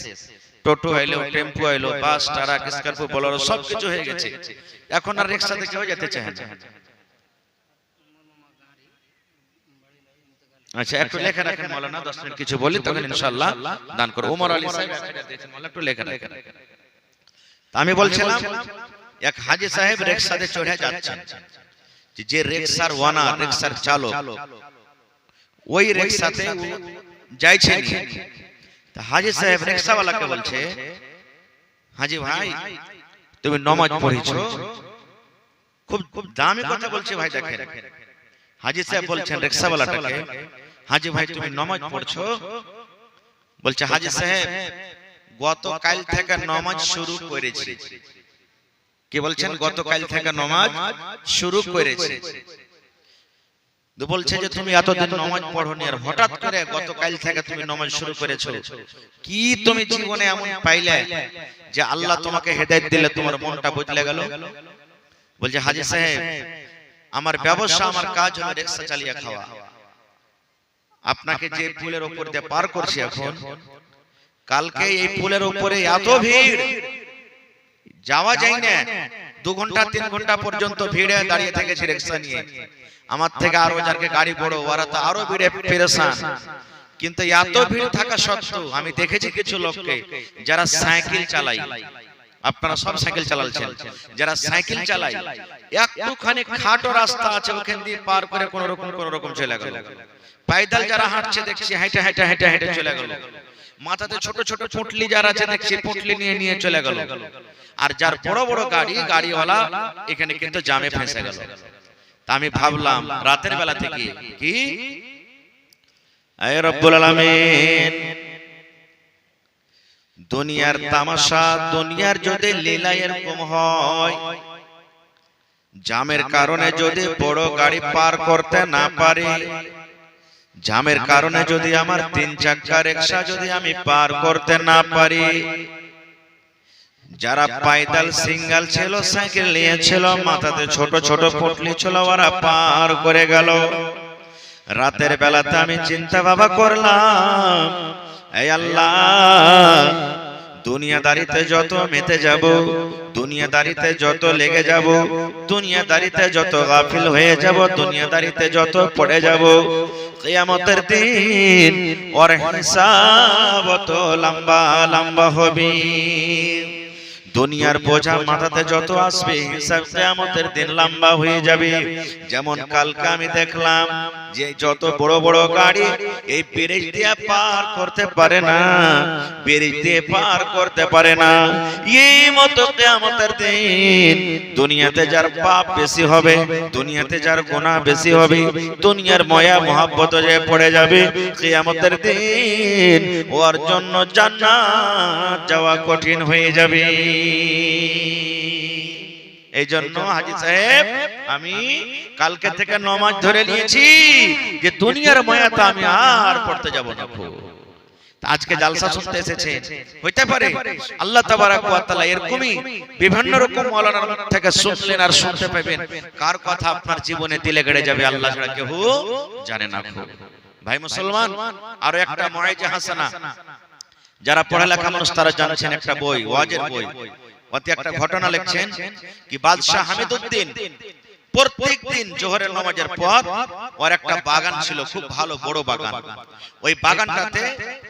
টোটো এলো, টেম্পো এলো, বাস, ট্রাক, স্করপিও, বোলেরো সবকিছু হয়ে গেছে। এখন আর রিকশাতে কেউ যেতে চায় না। আচ্ছা, একটু লেখা রাখেন মাওলানা, 10 মিনিট কিছু বলি, তখন ইনশাআল্লাহ দান করব। ওমর আলী সাহেব দিয়েছেন, মাওলানা একটু লেখা রাখেন। আমি বলছিলাম, এক হাজী সাহেব রিকশাতে চড়ে যাচ্ছেন। যে রিকশার ওয়ানার, রিকশার চালক, ওই রিকশাতে যাইছেন। তো হাজী সাহেব রিকশাওয়ালাকে বলছে, হাজী ভাই, তুমি নামাজ পড়েছো? খুব দামি কথা বলছে ভাই, দেখেন। হাজী সাহেব বলছেন রিকশাওয়ালাটাকে, হাজী ভাই তুমি নামাজ পড়ছো? বলছে, হাজী সাহেব গতকাল থেকে নামাজ শুরু করেছি। কি বলছেন? গতকাল থেকে নামাজ শুরু করেছি। তো বলছে যে তুমি এতদিন নামাজ পড়োনি, আর হঠাৎ করে গতকাল থেকে তুমি নামাজ শুরু করেছো। কি তুমি জীবনে এমন পাইলে যে আল্লাহ তোমাকে হেদায়েত দিলে, তোমার মনটা বদলে গেল? বলছে, হাজী সাহেব আমার ব্যবসা, আমার কাজ হলো রিকশা চালিয়ে খাওয়া। আপনাকে যে পুলের উপর দিয়ে পার করছি এখন, কালকে এই পুলের উপরে এত ভিড়, যাওয়া যায় না। 2 ঘন্টা 3 ঘন্টা পর্যন্ত ভিড়ে দাঁড়িয়ে থেকেছি রিকশা নিয়ে। আমার থেকে আরো যাকে গাড়ি বড়, ওরা তো আরো ভিড়ে পেরেশান। কিন্তু এত ভিড় থাকা সত্ত্বেও আমি দেখেছি কিছু লোককে যারা সাইকেল চালায়, আপনারা সব সাইকেল চালাচ্ছেন, যারা সাইকেল চালায় একটুখানি খাটো রাস্তা আছে, ওখান দিয়ে পার করে কোন রকম চলে গেল। পায়দল যারা হাঁটছে দেখছি হেঁটে হেঁটে হেঁটে হেঁটে চলে গেল। মাথাতে ছোট ছোট পুঁটলি যারা আছে দেখছি পুঁটলি নিয়ে নিয়ে চলে গেল। আর যার বড় বড় গাড়িওয়ালা এখানে কিন্তু জামে ফেঁসে গেল। তা আমি ভাবলাম রাতের বেলা থেকে, কি আয় রব্বুল আলামিন দুনিয়ার তামাশা, দুনিয়ার যদি লীলা এরকম হয়, জামের কারণে যদি বড় গাড়ি পার করতে না পারি, জামের কারণে যদি আমার 3 চাকা রিকশা যদি আমি পার করতে না পারি, যারা পায়দাল সিঙ্গেল ছিল, সাইকেল নিয়েছিল, মাথাতে ছোট ছোট পটলি ছিল, ওরা পার করে গেল। রাতের বেলাতে আমি চিন্তা ভাবা করলাম, এই আল্লাহ, দুনিয়াদারিতে যত মেতে যাব, দুনিয়াদারিতে যত লেগে যাব, দুনিয়াদারিতে যত গাফিল হয়ে যাব, দুনিয়াদারিতে যত পড়ে যাব, কিয়ামতের দিন ওর হিসাব তো লম্বা লম্বা হবে। দুনিয়ার বোঝা মাথাতে যত আসবে, হিসাব কিয়ামতের দিন লম্বা হয়ে যাবে। যেমন কালকে আমি দেখলাম যে যত বড় বড় গাড়ি এই ব্রিজ দিয়ে পার করতে পারে না, ব্রিজ দিয়ে পার করতে পারে না। এই মতো কিয়ামতের দিন দুনিয়াতে যার পাপ বেশি হবে, দুনিয়াতে যার গুনাহ বেশি হবে, দুনিয়ার মায়া মহব্বত যে পড়ে যাবে, কিয়ামতের দিন ওর জন্য জান্নাত যাওয়া কঠিন হয়ে যাবে। এই জন্য হাজী সাহেব আমি কালকে থেকে নামাজ ধরে নিয়েছি যে দুনিয়ার মায়াতে আমি আর পড়তে যাব না। আজকে জালসা শুনতে এসেছেন, হইতে পারে আল্লাহ তাবারাক ওয়া তাআলা এরকমই বিভিন্ন রকম মাওলানার মুখ থেকে শুনলেন আর শুনতে পাবেন, কার কথা আপনার জীবনে দিলে গড়ে যাবে আল্লাহ ছাড়া কেউ জানে না। ভাই মুসলমান, আরো একটা মুআইজা হাসানা, যারা পড়ালেখা মানুষ তারা জানছেন, একটা বই, ওয়াজের বই, অতি একটা ঘটনা লিখছেন কি বাদশাহ হামিদউদ্দিন প্রত্যেক দিন জোহরের নামাজের পর ওর একটা বাগান ছিল, খুব ভালো বড় বাগান। ওই বাগানটাতে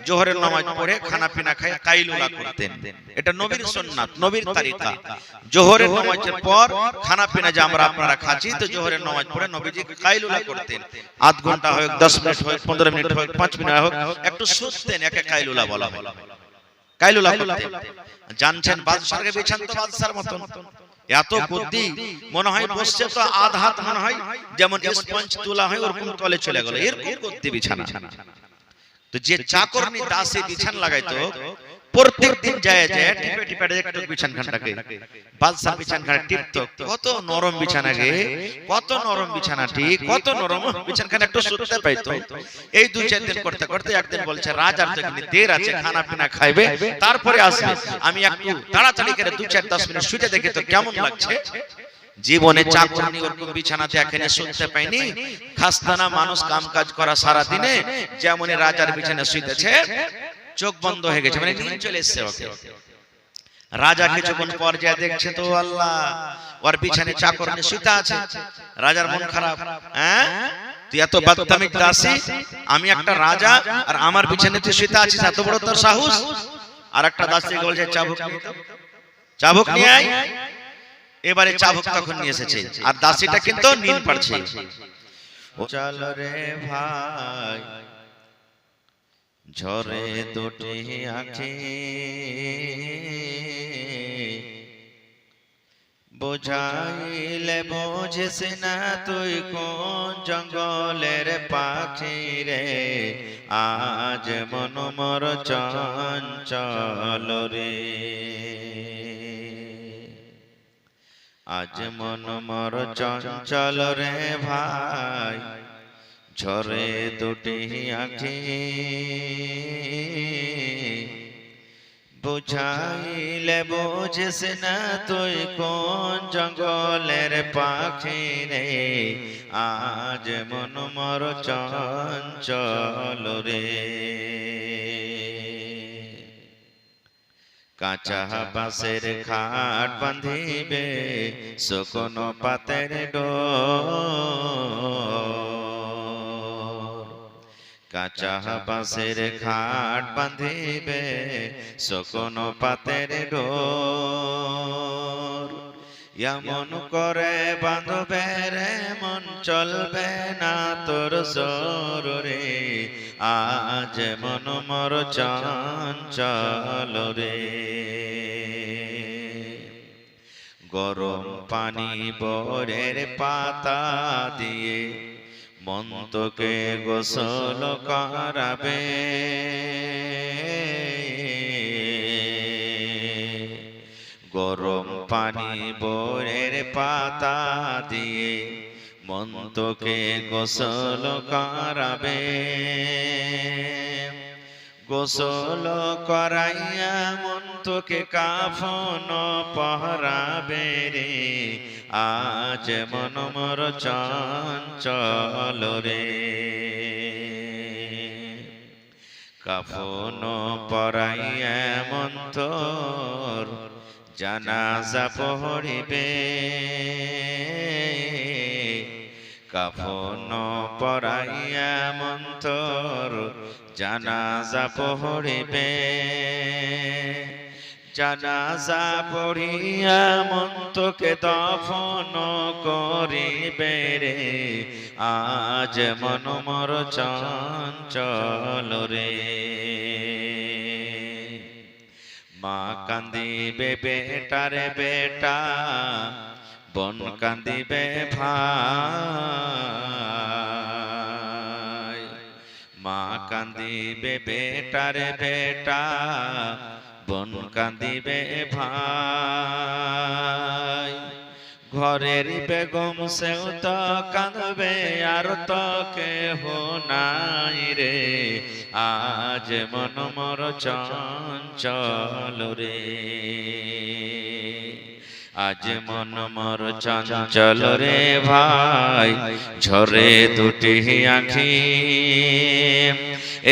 জোহরের নামাজ পড়ে খানা পিনা খায় কাইলুলা করতেন। এটা নবীর সুন্নাত, নবীর তরিকা। জোহরের নামাজের পর খানা পিনা যে আমরা আপনারা খাচ্ছি, তো জোহরের নামাজ পড়ে নবীজি কাইলুলা করতেন। আধ ঘন্টা হোক, 10 মিনিট হোক, 15 মিনিট হোক, 5 মিনিট হোক, একটু শুতেন, একে কাইলুলা বলা হয়। কাইলুলা করতেন। জানছেন বাদশাহকে বিছান তো বাদশার মতন, এত বুদ্ধি, মনে হয় বসছে তো আধ হাত মনে হয় যেমন স্পঞ্জ তোলা হয় ওরকম তলে চলে গেল, এরকম করতে বিছানা। তো যে চাকরনি দাসী বিছান লাগাইতো, প্রত্যেক দিন যায় যায় টিপে টিপে একটু বিছানাখানটাকে, বাদশা বিছানাখানা টিপতো, কত নরম বিছানা গে, কত নরম বিছানাটি, কত নরম বিছানাখানা, একটু শুতে পাইতো। এই 2-4 দিন করতে করতে একদিন বলছে, রাজার তো এখানে দের আছে, খানা পিনা খাইবে, তারপরে আসবে, আমি একটু তাড়াতাড়ি করে 2-4-10 মিনিট শুতে দেখি তো কেমন লাগছে। জীবনে চাকরনি ওরকম বিছানাতে এখানে শুতে পাইনি, খাস্তানা মানুষ, কাম কাজ করা সারা দিনে, যেমন রাজার বিছানায় শুইতেছে, চোখ বন্ধ হয়ে গেছে, মানে নিয়ে চলে এসেছে ওকে। রাজা কিছুক্ষণ পর যা দেখছে তো আল্লাহ, ওর বিছানায় চাকরনি শুতে আছে। রাজার মন খারাপ, হ্যাঁ তুই এত বদতমিজ দাসী, আমি একটা রাজা আর আমার বিছানায় তুই শুতে আছিস, এত বড় তোর সাহস। আর একটা দাসী বলছে, চাবুক নিয়ে আয়। এবারে চাবুক তখন নিয়ে এসেছে, আর দাসীটা কিন্তু নীল পাড়ছে। চল রে ভাই, ঝরে দুটি আঁখি, বুঝাইলে বুঝিস না তুই কোন জঙ্গলের পাখি রে, আজ মন মোর চঞ্চল রে, আজ মন মোর চঞ্চল রে ভাই, ঝরে দুটি আঁখি, বুঝাইলে বুঝিস না তুই কোন জঙ্গলের পাখি রে, আজ মন মোর চঞ্চল রে। কাঁচা বাঁশের খাট বাঁধিবে, শুকনো পাতের ডোর, কাঁচা বাঁশের খাট বাঁধিবে, শুকনো পাতের ডোর, এমন করে বাঁধবে রে মন চলবে না তোর সরে, আজ মন মোর চঞ্চল রে। গরম পানি বরের পাতা দিয়ে মন তোকে গোসল করাবে, গরম পানি বরের পাতা দিয়ে মন্তকে গোসল করাবে, গোসল করাইয়া মন্তকে কাফন পহরাবে রে, আজ মন মোর চঞ্চল রে। কাফন পরাইয়া মন্তর জানাজা পড়িবে, কাফন পরাইয়া মন্তর জানাজা পড়িবে, জানাজা পড়িয়া মন্তকে দফন করিবে রে, আজ মন মোর চঞ্চল রে। মা কান্দিবে বেটারে বেটা, বোন কান্দিবে ভাই, মা কান্দিবে বেটারে বেটা, বোন কান্দিবে ভাই, ঘরের বেগম সেও তো কাঁদবে আর তো কেহ নাই রে, আজ মন মোর চঞ্চল রে, আজ মন মোর চঞ্চল রে ভাই, ঝরে দুটি আঁখি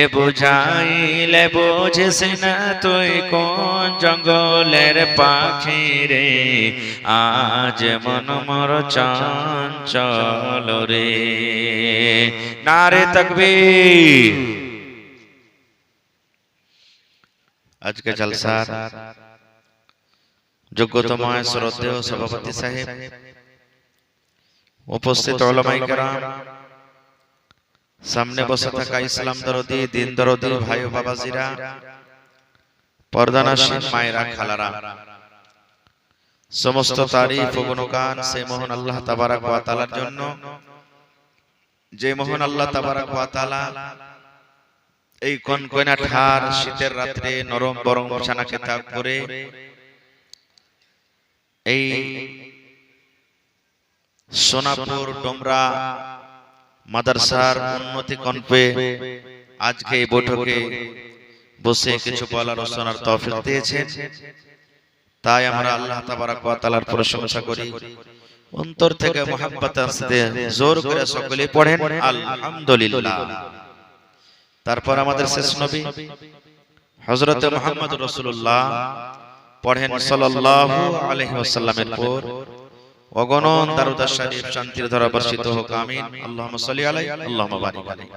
এ বুঝাইলে বুঝিস না তুই কোন জঙ্গলের পাখি রে, আজ মন মোর চঞ্চল রে। নারে তাকবীর। আজকে জলসার যোগ্যতম শ্রদ্ধেয় সভাপতি সাহেব, উপস্থিত উলামায়ে কেরাম, সামনে বসে থাকা ইসলাম দরদি দিন দরদি ভাই ও বাবাজিরা, পর্দানাশীন মায়েরা খালারা, সমস্ত তারিফ ও গুণগান সেই মহান আল্লাহ তাবারক ওয়া তাআলার জন্য, যে মহান আল্লাহ তাবারক ওয়া তাআলা এই কনকনা ঠার শীতের রাত্রে নরম বরং বিছানাকে ত্যাগ করে এই সোনাপুর ডোমরা মাদ্রাসার উন্নতি কল্পে আজকে এই বৈঠকে বসে কিছু বলার ও শোনার তৌফিক দিয়েছেন, তাই আমরা আল্লাহ তাবারক ওয়া তাআলার প্রশংসা করি, অন্তর থেকে মুহাব্বতের সাথে জোর করে সকলে পড়েন আলহামদুলিল্লাহ। তারপর আমাদের শেষ নবী হযরত মুহাম্মদ রাসূলুল্লাহ পড়েন সাল্লাল্লাহু আলাইহি ওয়াসাল্লামের পর অগণন দারুদ শরীফ শান্তির ধারা বর্ষিত হোক, আমিন। আল্লাহুম্মা সাল্লি আলাইহি আল্লাহুম্মা বারিক আলাইহি।